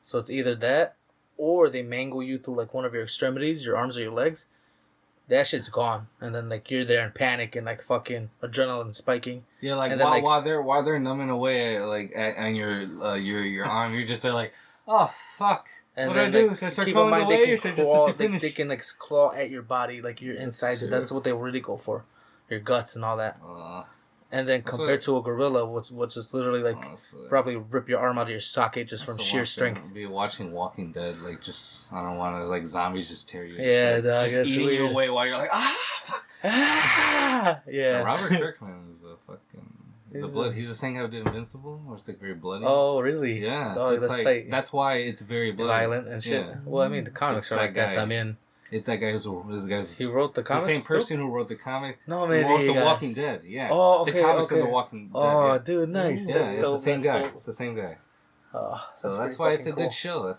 So it's either that, or they mangle you through, like, one of your extremities, your arms or your legs. That shit's gone, and then, like, you're there in panic and, like, fucking adrenaline spiking. Yeah, like, then, while they're numbing away, like, on your arm, you're just there, like, oh fuck. And what then, do I do? like, Should I start keep crawling in mind, away, they can or should I claw, just finish? they can, like, claw at your body, like your insides. That's what they really go for, your guts and all that. And then compared to a gorilla, which is literally, like, probably rip your arm out of your socket just from sheer strength. Be watching Walking Dead, like, just I don't want to, like, zombies just tear you. Yeah, just eating you away while you're like fuck. Yeah. Robert Kirkman is a fucking. He's the same guy who did Invincible, or it's like very bloody. Oh, really? Yeah. Oh, so that's tight. That's why it's very bloody. Violent and shit. Yeah. Well, I mean, the comics are like that. I mean, it's that guy he wrote the comics. The same person who wrote the comic. No, man. Who wrote The Walking Dead. Yeah. Oh, okay. The comics of The Walking Dead. Oh, dude, nice. Yeah, it's the same guy. It's the same guy. So that's why it's a good show.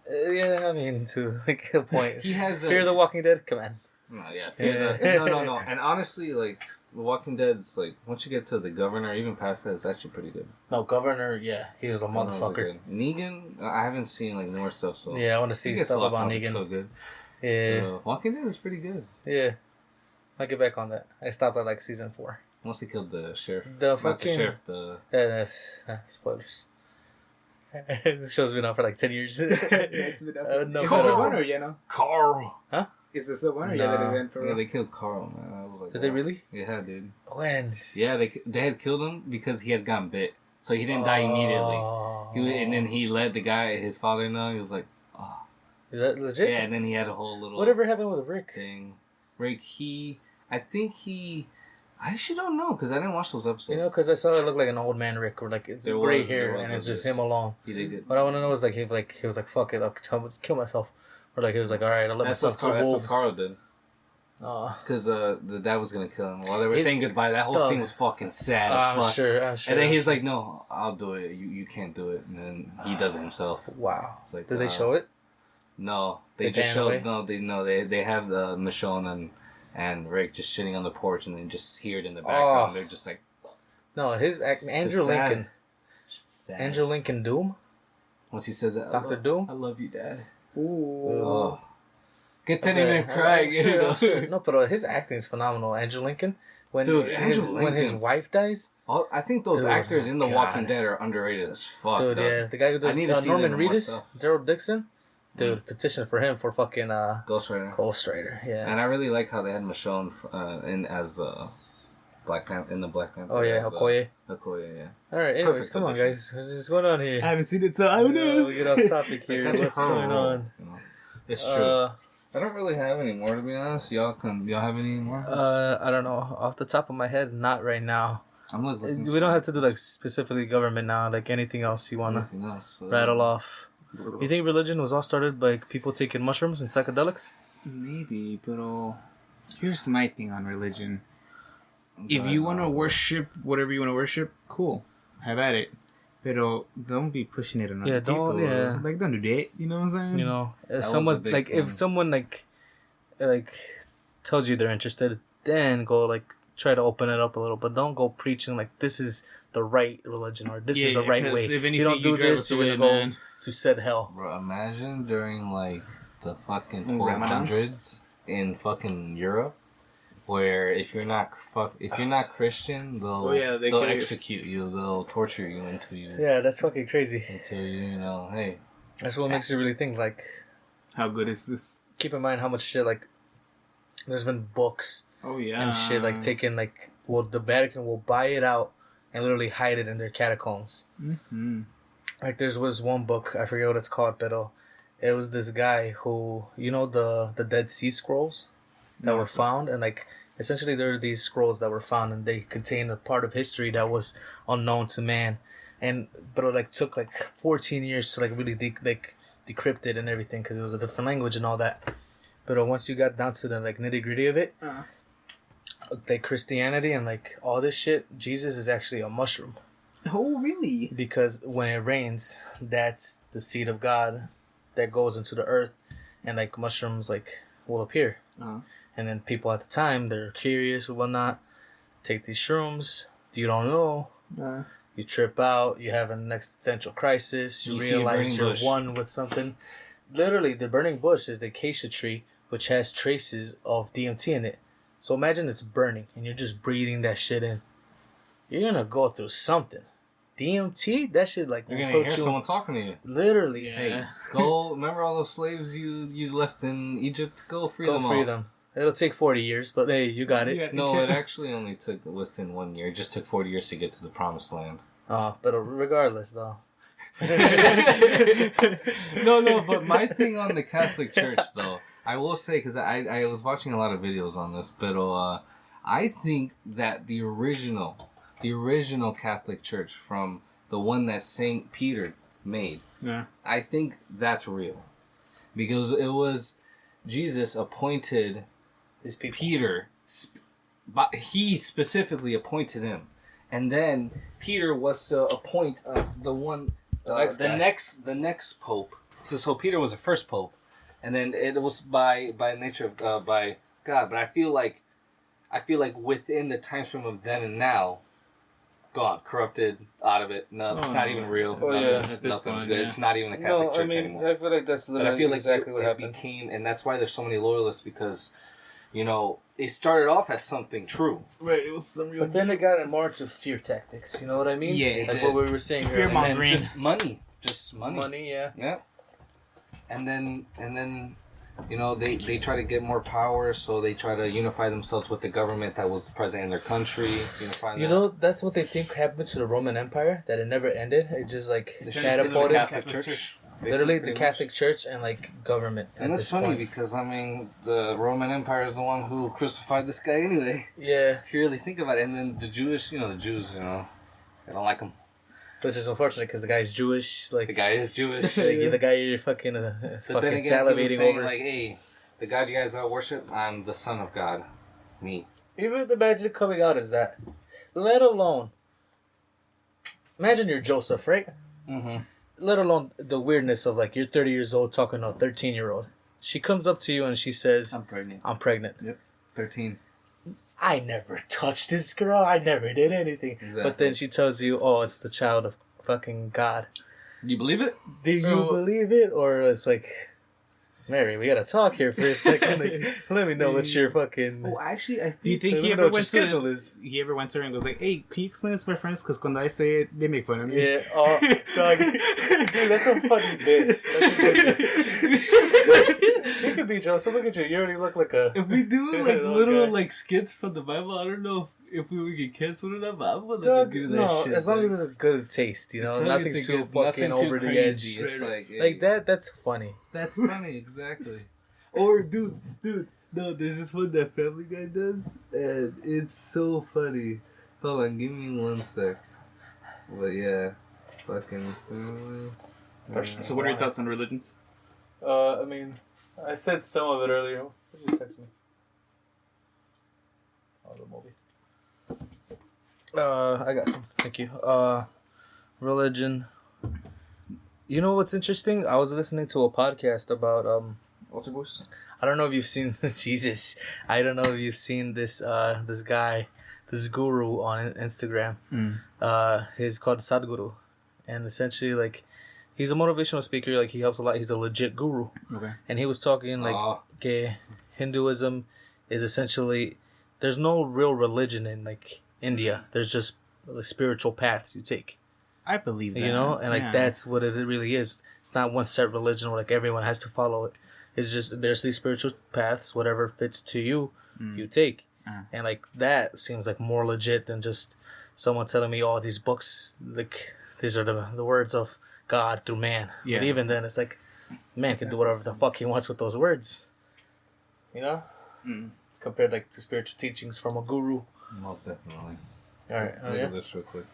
Yeah, I mean, to like a point. He has Fear the Walking Dead. Come on. No, no. And honestly, like, The Walking Dead's, like, once you get to the governor, even past that, it's actually pretty good. No, Governor, yeah, he was a motherfucker. Negan, I haven't seen, like, more stuff, so... Yeah, I want to see stuff about Negan. So good. Yeah. Walking Dead is pretty good. Yeah. I'll get back on that. I stopped at, like, season 4. Once he killed the sheriff. Not the sheriff, Yeah, that's... spoilers. This show's been out for, like, 10 years. It's been out no, is this a winner, you know? Carl! Huh? Is this a winner? Yeah, they killed Carl, man. I was like, Did they really? Yeah, dude. When? Yeah, they had killed him because he had gotten bit. So he didn't die immediately. And then he let the guy, his father, know. He was like, oh. Is that legit? Yeah, and then he had a whole little... Whatever happened with Rick? Rick, I actually don't know, because I didn't watch those episodes. You know, because I saw it look like an old man Rick, or like it's gray hair, and it's just him alone. He did good. What I want to know is, like, he was like, fuck it, I'll kill myself. Or like, he was like, alright, I'll let myself to wolves. That's what Carl did. Because the dad was going to kill him. While they were saying goodbye, that whole scene was fucking sad as fuck. I'm sure. And then he's like, no, I'll do it. You can't do it. And then he does it himself. Wow. It's like, did they show it? No. They just showed... They have Michonne and Rick just sitting on the porch, and then just hear it in the background. They're just like... No, Andrew Lincoln. Sad. Andrew Lincoln Doom? Once he says that, Dr. Doom? I love you, Dad. Ooh. Oh. Get to him and crying. Sure. No, but his acting is phenomenal. Andrew Lincoln. When his wife dies... I think those actors in The Walking Dead are underrated as fuck. Dude, yeah. The guy who does Norman Reedus, Daryl Dixon. Dude, petition for him for fucking Ghost Rider. Yeah. And I really like how they had Michonne in as in the Black Panther. Oh yeah, Okoye. Okoye, yeah. All right. Anyways, Perfect come on, addition. guys. What's going on here? I haven't seen it, so I don't know. We get off topic here. That's What's her going role, on? you know? It's true. I don't really have any more, to be honest. Y'all have any more? I don't know. Off the top of my head, not right now. I'm looking. We don't have to do like specifically government now. Like anything else you wanna rattle off. You think religion was all started by people taking mushrooms and psychedelics? Maybe, but here's my thing on religion. If you want to worship whatever you want to worship, cool, have at it. Pero don't be pushing it on other people. Like, don't do that. You know what I'm saying? You know, if someone like tells you they're interested, then go like try to open it up a little. But don't go preaching like this is the right religion or this is the right way. If anything, you don't do this, you're gonna go to said hell. Bro, imagine during like the fucking 1200s in fucking Europe, where if you're not Christian, they'll execute you, they'll torture you until you. Yeah, that's fucking crazy. Until you know, hey. That's what makes you really think like, how good is this? Keep in mind how much shit like, there's been books. Oh yeah. And shit like taken like, well, the Vatican will buy it out and literally hide it in their catacombs. Mm-hmm. Like there was one book, I forget what it's called, but it was this guy who, you know, the Dead Sea Scrolls that were found, and like essentially there are these scrolls that were found and they contain a part of history that was unknown to man, but it like took like 14 years to like really decrypt it and everything because it was a different language and all that. But once you got down to the like nitty gritty of it, like Christianity and like all this shit, Jesus is actually a mushroom. Oh really? Because when it rains, that's the seed of God that goes into the earth, and like mushrooms like will appear. And then people at the time, they're curious or whatnot, take these shrooms, you don't know, you trip out, you have an existential crisis, you realize you're one with something. Literally, the burning bush is the acacia tree, which has traces of DMT in it. So imagine it's burning and you're just breathing that shit in. You're gonna go through something. DMT, that shit like you're gonna hear someone talking to you. Literally. Yeah. Hey, go! Remember all those slaves you left in Egypt? Go free them all. Go free them. It'll take 40 years, but hey, you got it. No, it actually only took within 1 year. It just took 40 years to get to the promised land. But regardless, though. No, but my thing on the Catholic Church, though, I will say, because I was watching a lot of videos on this, but I think that the original Catholic Church, from the one that Saint Peter made, I think that's real, because it was Jesus appointed Peter, but he specifically appointed him, and then Peter was to appoint the next pope. So Peter was the first pope, and then it was by nature of by God. But I feel like within the time frame of then and now, gone, corrupted, out of it. No, it's not even real. Nothing's good. It's not even the Catholic Church anymore. I feel like that's literally exactly what happened. Became, and that's why there's so many loyalists, because, you know, it started off as something true. Right, it was some real. But then it got more into fear tactics. You know what I mean? Yeah, like what we were saying. Fear mongering. Just money. Money, yeah. Yeah. And then. You know, they try to get more power, so they try to unify themselves with the government that was present in their country. That's what they think happened to the Roman Empire, that it never ended. It just like catapulted. The Catholic Church. Literally the Catholic Church and like government. And that's funny because, I mean, the Roman Empire is the one who crucified this guy anyway. Yeah. If you really think about it. And then the Jews, they don't like him. Which is unfortunate because the guy's Jewish. Like, the guy is Jewish. The guy you're fucking salivating saying, over. Like, hey, the God you guys all worship, I'm the Son of God. Me. Even the magic coming out is that. Let alone. Imagine you're Joseph, right? Mm-hmm. Let alone the weirdness of like you're 30 years old talking to a 13-year-old. She comes up to you and she says, I'm pregnant. Yep. 13. I never touched this girl. I never did anything. Exactly. But then she tells you, oh, it's the child of fucking God. Do you believe it? Do you believe it? Or it's like... Mary, we gotta talk here for a second. Like, let me know what your fucking. Oh, actually, I think. Do you think Let he me know ever what your went schedule to? is. He ever went to her and goes like, "Hey, can you explain this to my friends? Because when I say it, they make fun of me." Yeah. Oh, dog. Dude, that's a funny bit. You could be Joseph. Look at you. You already look like a. If we do like little little guy. like skits from the Bible, I don't know if we would get canceled or not, but I'm willing Dog, to do that no, shit. as long like, as it's good taste, you know, as long as nothing it's too good, fucking nothing over too the crazy. edge. It's like, Like that. That's funny. That's funny, exactly. Or dude, no, there's this one that Family Guy does, and it's so funny. Hold on, give me 1 sec. But yeah, fucking. So, what are your thoughts on religion? I mean, I said some of it earlier. What did you text me? Oh, the movie. I got some. Thank you. Religion. You know what's interesting? I was listening to a podcast about Autobus? I don't know if you've seen Jesus. I don't know if you've seen this this guy, this guru on Instagram. He's called Sadhguru, and essentially like he's a motivational speaker. Like he helps a lot. He's a legit guru. Okay. And he was talking like okay, Hinduism is essentially there's no real religion in like India. There's just the spiritual paths you take. I believe that. You know, and like that's what it really is. It's not one set religion where like everyone has to follow it. It's just there's these spiritual paths, whatever fits to you, you take, and like that seems like more legit than just someone telling me, "Oh, these books, like these are the words of God through man." Yeah. But even then, it's like man can do whatever the fuck he wants with those words. You know, compared like to spiritual teachings from a guru. Most definitely. All right, Look at this real quick.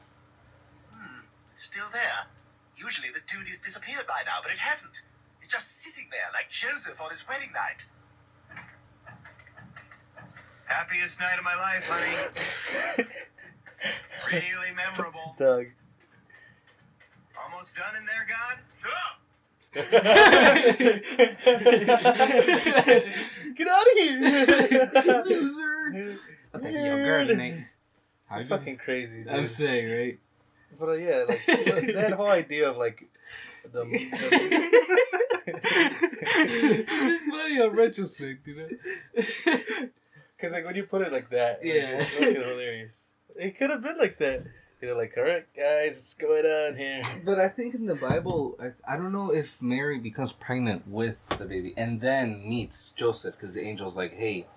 It's still there. Usually the dude has disappeared by now, but it hasn't. He's just sitting there like Joseph on his wedding night. Happiest night of my life, honey. Really memorable. Doug. Almost done in there, God? Get out of here, Loser. I'll take your girl tonight. It's fucking crazy, dude. I'm saying, right? But yeah, like that whole idea of like the It's funny on retrospect, you know? because like when you put it like that, Yeah. it's fucking hilarious. It could have been like that. You know, like, all right, guys, what's going on here? But I think in the Bible, I don't know if Mary becomes pregnant with the baby and then meets Joseph because the angel's like, hey,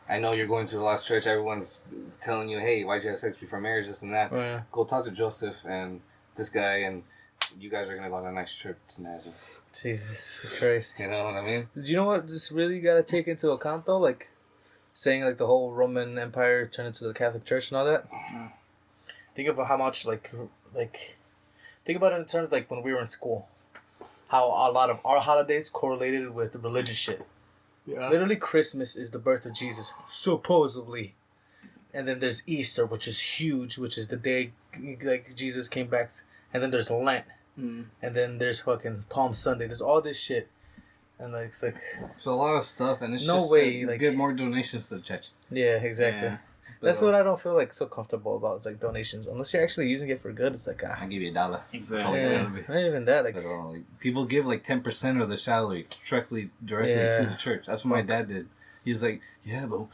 I know you're going to the last church. Everyone's telling you, hey, why'd you have sex before marriage, this and that. Oh, yeah. Go talk to Joseph and this guy, and you guys are going to go on a nice trip to Nazareth. Jesus Christ. You know what I mean? You know what this really got to take into account, though? Like, saying, like, the whole Roman Empire turned into the Catholic Church and all that. Think about how much, like, think about it in terms, like, when we were in school. How a lot of our holidays correlated with religious shit. Yeah. Literally, Christmas is the birth of Jesus, supposedly. And then there's Easter, which is huge, which is the day, like, Jesus came back. And then there's Lent. And then there's fucking Palm Sunday. There's all this shit. And, like, it's like... It's a lot of stuff, and it's No just way, to like- get more donations to the church. Yeah, exactly. Yeah. That's what I don't feel, like, so comfortable about. It's, like, donations. Unless you're actually using it for good, it's like, I give you $1. Exactly. Yeah, not even that. Like, Like, people give like 10% of their salary directly Yeah. to the church. That's what my dad did. He's like, yeah, but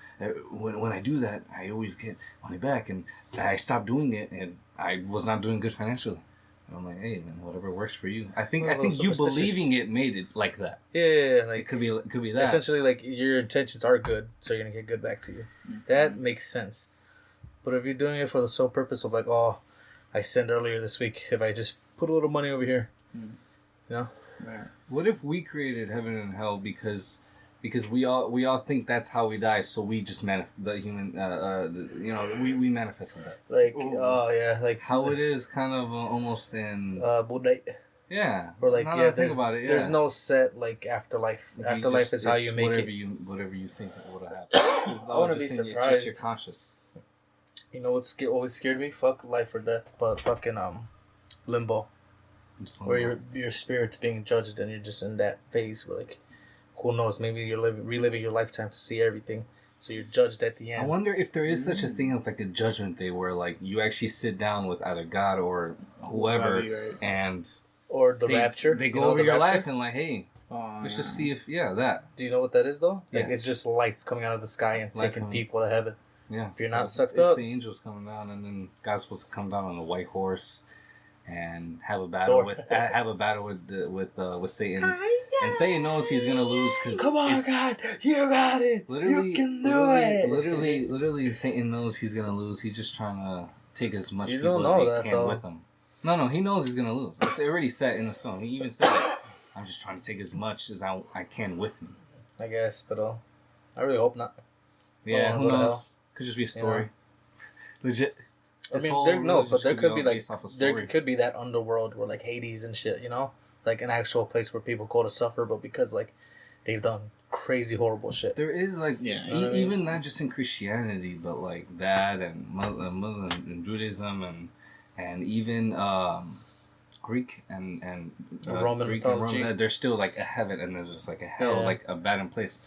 when I do that, I always get money back, and I stopped doing it, and I was not doing good financially. And I'm like, hey man, whatever works for you. I think you believing it made it like that. yeah, It like, could be that. essentially, like, your intentions are good, so you're going to get good back to you. That makes sense. But if you're doing it for the sole purpose of, like, oh, I sinned earlier this week, if I just put a little money over here, you know? What if we created heaven and hell because we all think that's how we die, so we just we manifested that. Like, Ooh. oh, yeah, like... How it is kind of almost in Buddhite. yeah. Or, like, Now that yeah, I think about it, yeah. there's no set, like, afterlife. Afterlife is how you make whatever it. Whatever you think would have happened. It's I all wanna just be in surprised. just your conscious. You know what's always scared me? Fuck life or death, but fucking limbo, where your spirit's being judged and you're just in that phase where, like, who knows? Maybe you're reliving your lifetime to see everything, so you're judged at the end. I wonder if there is such a thing as like a judgment day where like you actually sit down with either God or whoever, and or the rapture. They go You know over the your rapture? life and like, hey, Oh, We should see if that. Do you know what that is though? Like Yeah. it's just lights coming out of the sky and Lights taking coming. people to heaven. Yeah. If you're not it's sucked up. the angels coming down, and then God's supposed to come down on a white horse and have a battle with Satan. And Satan knows he's gonna lose because Come on, God, you got it. Literally, You can do it. literally, Satan knows he's gonna lose. He's just trying to take as much You people don't as know he that, can though. with him. No, he knows he's gonna lose. It's already set in the stone. He even said it. I'm just trying to take as much as I can with me. I guess, but I really hope not. Yeah, Oh, who what the knows? hell? Could just be a story. Legit. I This mean, whole there religion could be like based off a there story. could be that underworld where like Hades and shit, you know, like an actual place where people go to suffer, but because like they've done crazy horrible shit. There is like Yeah. You know what I mean? even not just in Christianity, but like that and Muslim and Judaism and even Greek and Roman Greek and mythology. Roman. There's still like a heaven and there's just like a hell, Yeah. like a bad place.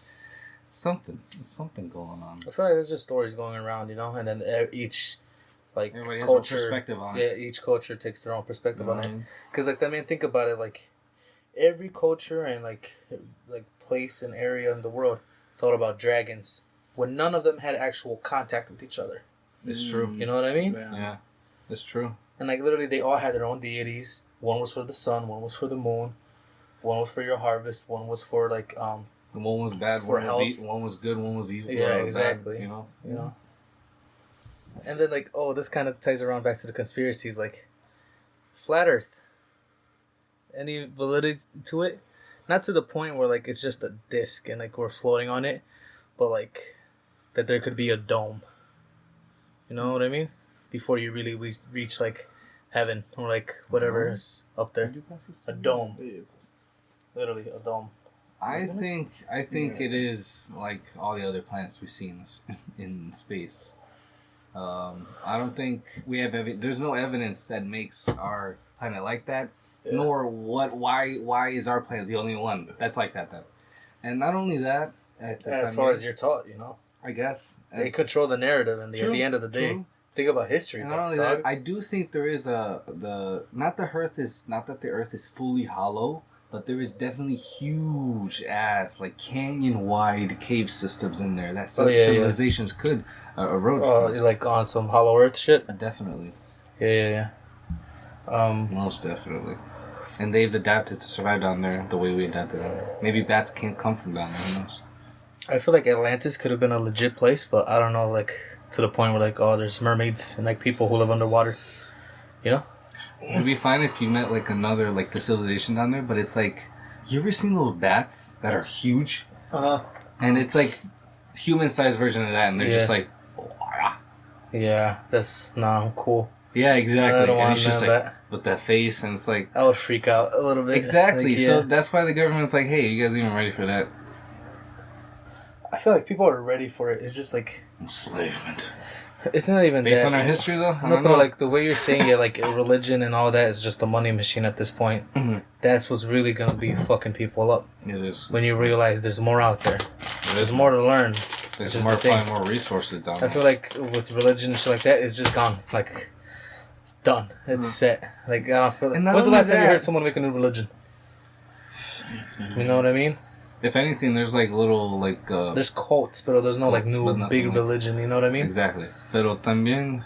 It's something going on. I feel like there's just stories going around, you know, and then each like Everybody has culture, their perspective on yeah, it. each culture takes their own perspective You know on what I it. mean? Because like I mean, think about it, like every culture and like place and area in the world thought about dragons when none of them had actual contact with each other. It's true. You know what I mean? Yeah, it's true. And like literally, they all had their own deities. One was for the sun, one was for the moon, one was for your harvest, one was for like One was bad, For one was health. one was good, one was evil. Yeah, bad, exactly. you know. you know. And then like this kind of ties around back to the conspiracies, like flat Earth. Any validity to it? Not to the point where like it's just a disc and like we're floating on it, but like that there could be a dome. You know what I mean? Before you really reach like heaven or like whatever is up there. A dome. Literally a dome. I think it is like all the other planets we see in space. I don't think we have there's no evidence that makes our planet like that. Yeah. Nor why is our planet the only one that's like that then? And not only that, As far as you're taught, you know. I guess They control the narrative and at the end of the day. true. Think about history, And not books, only dog. that, I do think there is not that the Earth is fully hollow, but there is definitely huge ass like canyon wide cave systems in there that civilizations could erode from. Like on some Hollow Earth shit. Definitely, Yeah. most definitely. And they've adapted to survive down there the way we adapted down there. Maybe bats can't come from down there. Who knows? I feel like Atlantis could have been a legit place, but I don't know, like to the point where like there's mermaids and like people who live underwater. You know? It'd be fine if you met like another like the civilization down there, but it's like, you ever seen those bats that are huge? And it's like human-sized version of that, and they're just like, Yeah, that's not cool. yeah, exactly. I don't And want it's just none like of that. with that face, and it's like I would freak out a little bit. exactly. Like, So that's why the government's like, hey, you guys even ready for that? I feel like people are ready for it. It's just like Enslavement. it's not even Based that. on our history, though, I No, don't but know. like the way you're saying it, like religion and all that is just a money machine at this point. Mhm. That's what's really gonna be fucking people up It is. when you realize there's more out there. There's There's more to learn. There's is more, the thing. probably more resources down I there. feel like with religion and shit like that, it's just gone. Like it's done. It's set. Like I don't feel. And not When's the only last time you that- heard someone make a new religion? You know what I mean? If anything, there's like little like. There's cults, but there's no like Cults, new but nothing big like- religion. You know what I mean? Exactly. Pero también,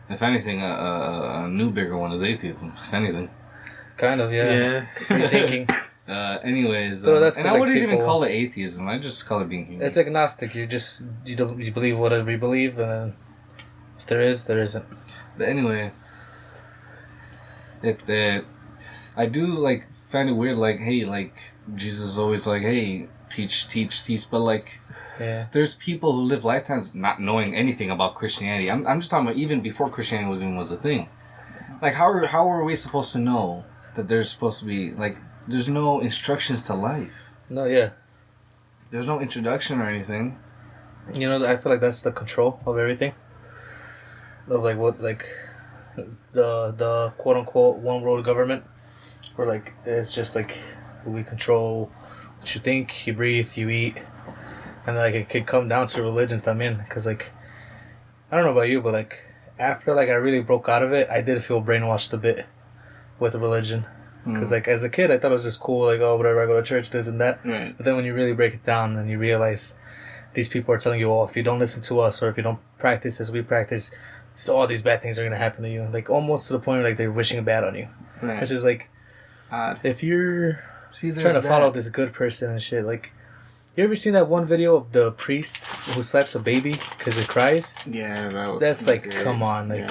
if anything, a new bigger one is atheism. If anything. Kind of, yeah. Free thinking. Anyways, So that's and 'cause, I like, wouldn't even people- call it atheism. I just call it being human. It's agnostic. You believe whatever you believe, and then if there is, there isn't. But anyway, I do like find it weird. Like, hey, like Jesus is always like, hey, teach, but like. Yeah. There's people who live lifetimes not knowing anything about Christianity. I'm just talking about even before Christianity was a thing. Like how are we supposed to know that there's supposed to be like there's no instructions to life. No, yeah. There's no introduction or anything. You know, I feel like that's the control of everything. Of like what like the quote unquote one world government, where like it's just like we control what you think, you breathe, you eat, and like it could come down to religion también. Cause like I don't know about you, but like after like I really broke out of it, I did feel brainwashed a bit with religion. Because like as a kid, I thought it was just cool. Like, oh, whatever, I go to church, this and that. Right. But then when you really break it down, and you realize these people are telling you, oh, if you don't listen to us, or if you don't practice as we practice, all these bad things are gonna happen to you. Like almost to the point where like they're wishing bad on you. Right. Which is like, if you're trying to follow this good person and shit, like, you ever seen that one video of the priest who slaps a baby because it cries? Yeah, that's like, good. Come on, like,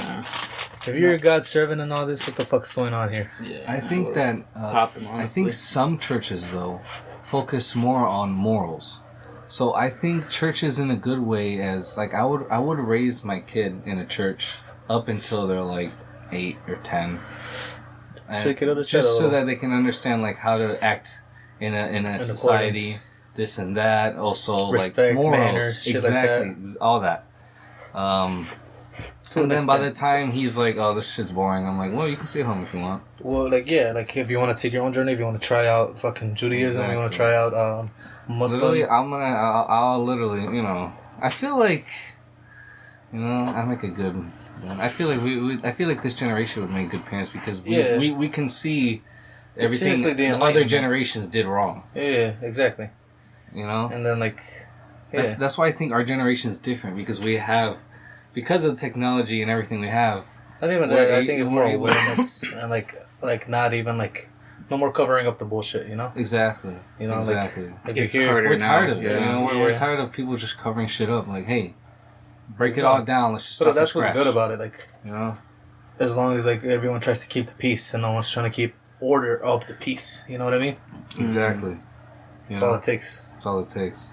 if you're a God servant and all this, what the fuck's going on here? Yeah, I think that I think some churches though focus more on morals. So I think church is in a good way as like I would raise my kid in a church up until they're like 8 or 10. So you can just so that they can understand like how to act in a society, this and that. Also, respect, like morals, manners, shit exactly, like that. All that. And then by the time he's like, "Oh, this shit's boring," I'm like, "Well, you can stay home if you want." Well, like yeah, like if you want to take your own journey, if you want to try out fucking Judaism, you want to try out Muslim. Literally, I'll literally, you know, I feel like, you know, I make a good. I feel like I feel like this generation would make good parents because we can see everything the other generations did wrong. Yeah, exactly. You know, and then like, that's why I think our generation is different because we have, because of the technology and everything we have. Not even that. I think it's more awareness and like not even like no more covering up the bullshit. You know. Exactly. You know, exactly. Like it's harder we're now. Tired of it. You know, we're tired of people just covering shit up. Like, hey. Break it all down. Let's just start from scratch. What's good about it. Like, you know, as long as like everyone tries to keep the peace and no one's trying to keep order of the peace. You know what I mean? Exactly. That's all it takes. That's all it takes.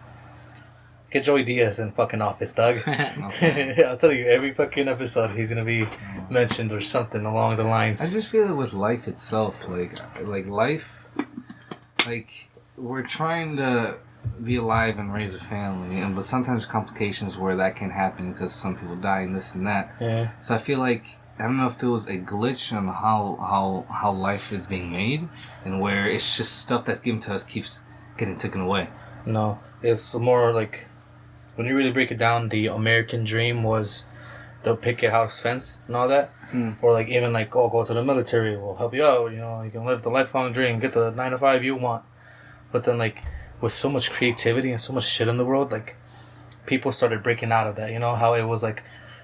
Get Joey Diaz in fucking office, dog. I'll tell you, every fucking episode he's gonna be mentioned or something along the lines. I just feel it with life itself. Like life, like we're trying to be alive and raise a family, but sometimes complications where that can happen because some people die and this and that. Yeah. So I feel like I don't know if there was a glitch on how life is being made, and where it's just stuff that's given to us keeps getting taken away. No, it's more like when you really break it down, the American dream was the picket house fence and all that, or like even like go to the military, we'll help you out. You know, you can live the lifelong dream, get the 9 to 5 you want, but then like. With so much creativity and so much shit in the world, like people started breaking out of that. You know how it was like,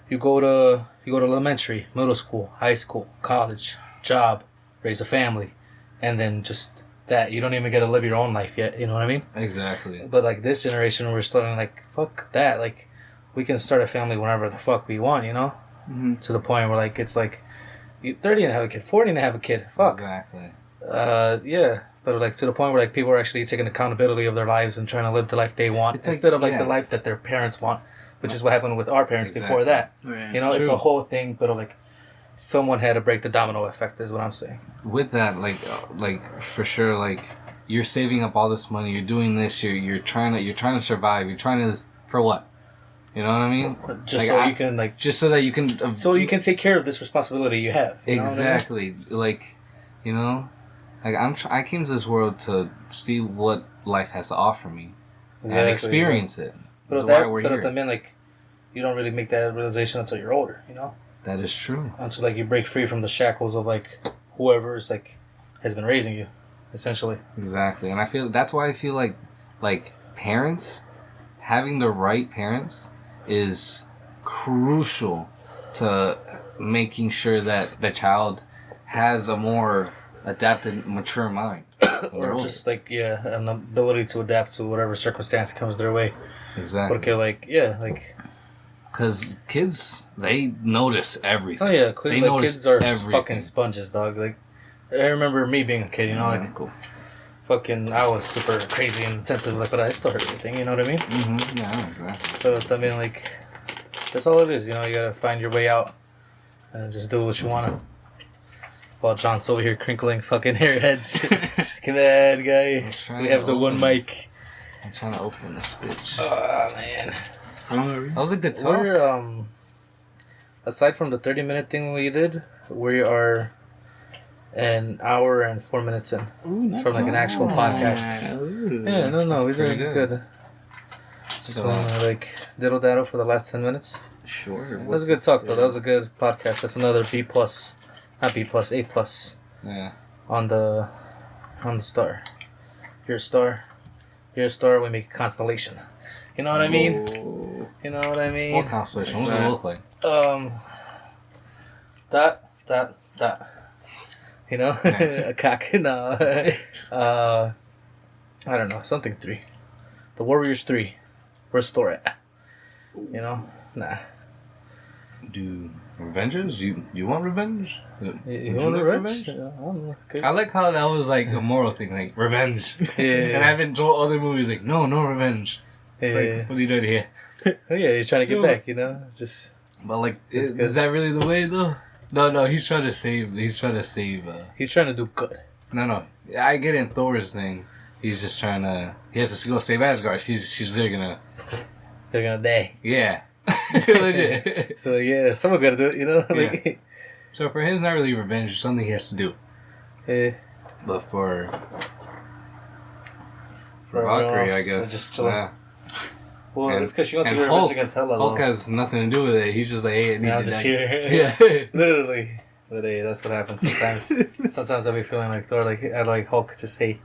you go to elementary, middle school, high school, college, job, raise a family, and then just that you don't even get to live your own life yet. You know what I mean? Exactly. But like this generation, we're starting like fuck that. Like we can start a family whenever the fuck we want. You know, to the point where like it's like, you're 30 and have a kid, 40 and have a kid. Fuck. Exactly. Yeah. But like to the point where like people are actually taking accountability of their lives and trying to live the life they want instead of like the life that their parents want, which is what happened with our parents before that. Right. You know, it's a whole thing, but like someone had to break the domino effect, is what I'm saying. With that, like for sure, like you're saving up all this money, you're doing this, you're trying to survive, you're trying to for what? You know what I mean? Just like so you can like just so that you can so you can take care of this responsibility you have. You exactly. know what I mean? Like, you know. Like I came to this world to see what life has to offer me, and experience it. But I mean, like, you don't really make that realization until you're older. You know. That is true. Until like you break free from the shackles of like whoever's like has been raising you, essentially. Exactly, and that's why I feel like parents, having the right parents is crucial to making sure that the child has a more adapted, mature mind. Or just like, an ability to adapt to whatever circumstance comes their way. Exactly. Porque because kids, they notice everything. Oh yeah, kids are fucking sponges, dog. Like, I remember me being a kid, you know, cool. Fucking, I was super crazy and sensitive, like, but I still heard everything, you know what I mean? Mm-hmm. Yeah, exactly. But I mean, like, that's all it is, you know, you gotta find your way out and just do what you wanna. While John's over here crinkling fucking hairheads. Look at that guy. We have the one mic. I'm trying to open this bitch. Oh, man. How long are we? That was a good talk. We're, aside from the 30-minute thing we did, we are an hour and 4 minutes in. Ooh, from like an actual podcast. Ooh, yeah, no, we did good. Just want to like diddle daddle for the last 10 minutes. Sure. That was a good talk though. That was a good podcast. That's another B+. Not B+, A+. Yeah. on the star. You're a star. You're a star. We make a constellation. You know what I mean? Oh. You know what I mean? What constellation? What does it look like? That. You know, Nice. a cock. No. I don't know. Something 3. The Warriors 3. Restore it. You know? Nah. Do revenges? You want revenge? You Would want like revenge? I don't know. Okay. I like how that was like a moral thing, like revenge. Yeah. And I've been told other movies like, no revenge. Yeah. Like, what are you doing here? Oh, yeah, you're trying to get back, you know? It's just... But like, It's is that really the way though? No, he's trying to save. He's trying to save. He's trying to do good. No. I get in Thor's thing. He's just trying to. He has to go save Asgard. She's literally gonna. They're gonna die. Yeah. Legit. So, yeah, someone's gotta do it, you know? Like, So for him, it's not really revenge. It's something he has to do. yeah. But for everyone Valkyrie, else, I they're guess. just chilling. Yeah. Well, And- it's because she wants to and get revenge Hulk- against Hela, Hulk though. has nothing to do with it. He's just like, hey, I need Yeah, I'm you just to here. Yeah. Literally. But hey, that's what happens sometimes. Sometimes I'll be feeling like Thor, like I like Hulk, just hey,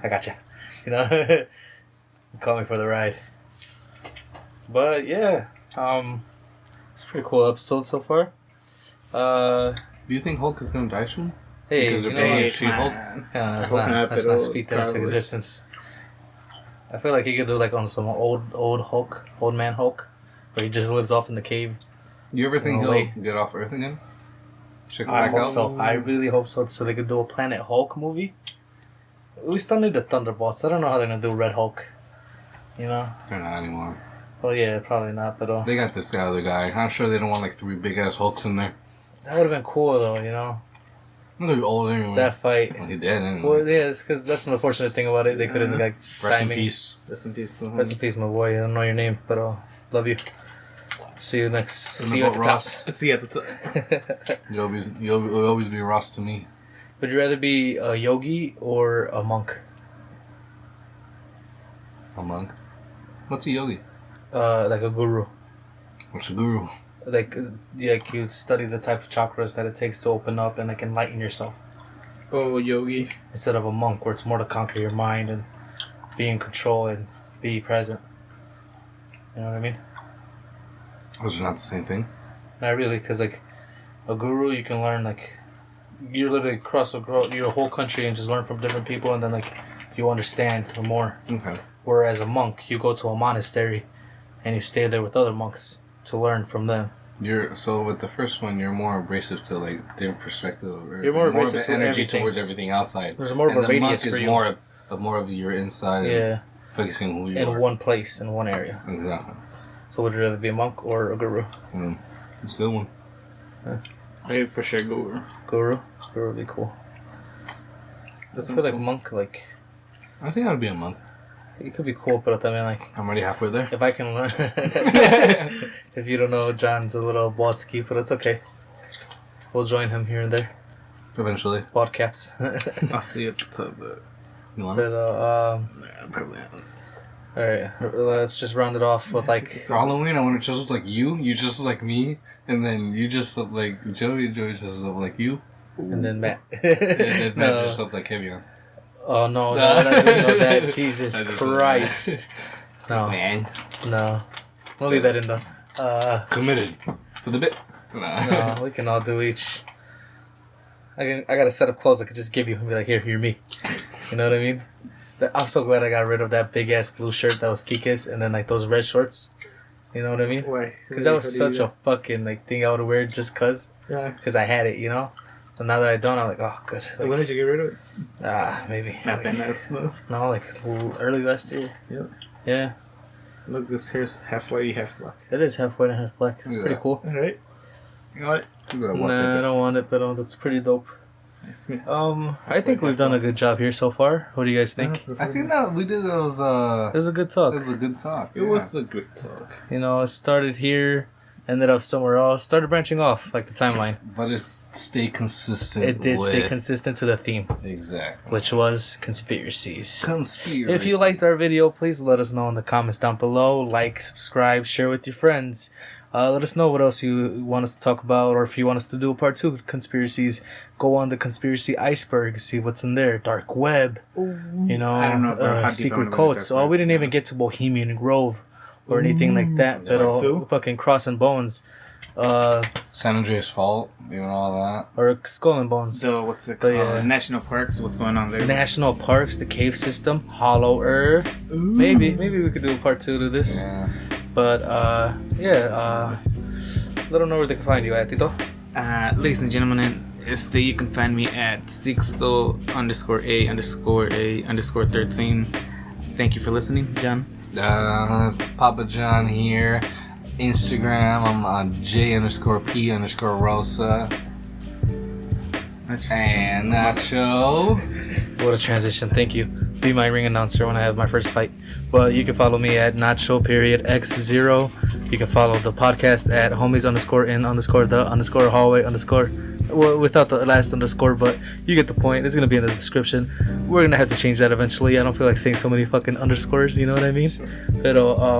I gotcha. You know? Call me for the ride. But yeah, it's a pretty cool episode so far. Do you think Hulk is gonna die soon? Hey, Because you they're know bringing what? She-Hulk? Yeah, that's Hulk not Capital, speak that into probably. existence. I feel like he could do like on some old Hulk, old man Hulk, where he just lives off in the cave. You ever think No he'll way. get off Earth again? Check it I back hope out? so. I really hope so. So they could do a Planet Hulk movie. We still need the Thunderbolts. I don't know how they're gonna do Red Hulk. You know? They're not anymore. Well, yeah, probably not. But They got this other guy. I'm sure they don't want like 3 big ass Hulks in there. that would have been cool, though. You know, They're old anyway. that fight. Well, he dead anyway. Well, yeah, it's because that's an unfortunate thing about it. They couldn't like Rest in timing. peace. Rest in peace. Rest in peace, my boy. I don't know your name, but love you. See you next. See you at the top. Ross. Let's see at the top. You'll always be Ross to me. Would you rather be a yogi or a monk? A monk. What's a yogi? Like a guru. What's a guru? Like you study the type of chakras that it takes to open up and like enlighten yourself. Oh, Yogi. Instead of a monk, where it's more to conquer your mind and be in control and be present. You know what I mean? Those are not the same thing. Not really, because like a guru, you can learn like you literally cross your whole country and just learn from different people, and then like you understand more. Okay. Whereas a monk, you go to a monastery and you stay there with other monks to learn from them. So with the first one, you're more abrasive to like different perspective. Or You're more of abrasive an to energy everything. towards everything outside. There's more of And a the radius monk for is you. more of your inside. And Yeah, focusing on who you in are. one place, in one area. Exactly. So would you rather be a monk or a guru? It's a good one. I for sure go over. Guru would be cool. I feel like monk, like I think I'd be a monk. it could be cool, but I mean, like I'm already halfway there. if I can learn. If you don't know, John's a little Botsky, but it's okay. We'll join him here and there. Eventually. Bot caps. I'll see you at the top. But You want But probably not. all right, let's just round it off with like For Halloween, I want to dress up like you. You dress up like me. And then you just look like Joey. Joey just look like you. and then Matt. And then Matt No. just look like Hevion. Oh no, not doing no that. Jesus I just- Christ. No, Man. no. We'll leave that in though. Committed. For the bit. No, we can all do each. I got a set of clothes I could just give you and be like, here, you're me. You know what I mean? I'm so glad I got rid of that big ass blue shirt that was Kika's and then like those red shorts. You know what I mean? Why? Because that was such a fucking like thing I would wear just cause. Yeah. Because I had it, you know? But now that I don't, I'm like, oh, good. Like, When did you get rid of it? maybe. Not Like, that nice, no. no, like early last year. Yep. Yeah. Look, this hair's half white, half black. It is half white and half black. It's Yeah. pretty cool. Alright. You got it? You gotta walk Nah, I like don't want it, but that's pretty dope. Nice. I think we've done a good job here so far. What do you guys think? I think that we did those. It was a good talk. It was a good talk. It was a good talk. You know, it started here, ended up somewhere else, started branching off, like the timeline. But it stayed consistent. It did stay with- consistent to the theme, Exactly. which was conspiracies. Conspiracy. If you liked our video, please let us know in the comments down below. Like, subscribe, share with your friends. Let us know what else you want us to talk about, or if you want us to do a part 2 conspiracies. Go on the conspiracy iceberg, see what's in there. Dark web, you know, I don't know how deep I wanna secret go with codes. dark Oh, web, we to didn't be even honest. get to Bohemian Grove or anything like that. Yeah, But too. fucking Cross and Bones, San Andreas Fault, even all that. or Skull and Bones. So what's it But called? yeah. National parks. What's going on there? National parks, the cave system, Hollow Earth. Maybe we could do a part 2 to this. Yeah. But let them know where they can find you at, Tito. Ladies and gentlemen, you can find me at Sixto_A_A_13. Thank you for listening, John. Papa John here. Instagram, I'm on J_P_Rosa. And Nacho. What a transition. Thank you. Be my ring announcer when I have my first fight. But you can follow me at Nacho_X0. You can follow the podcast at homies_in_the_hallway_. Well, without the last underscore, but you get the point. It's going to be in the description. We're going to have to change that eventually. I don't feel like saying so many fucking underscores, you know what I mean? Pero,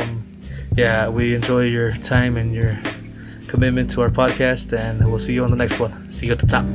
yeah, we enjoy your time and your commitment to our podcast, and we'll see you on the next one. See you at the top.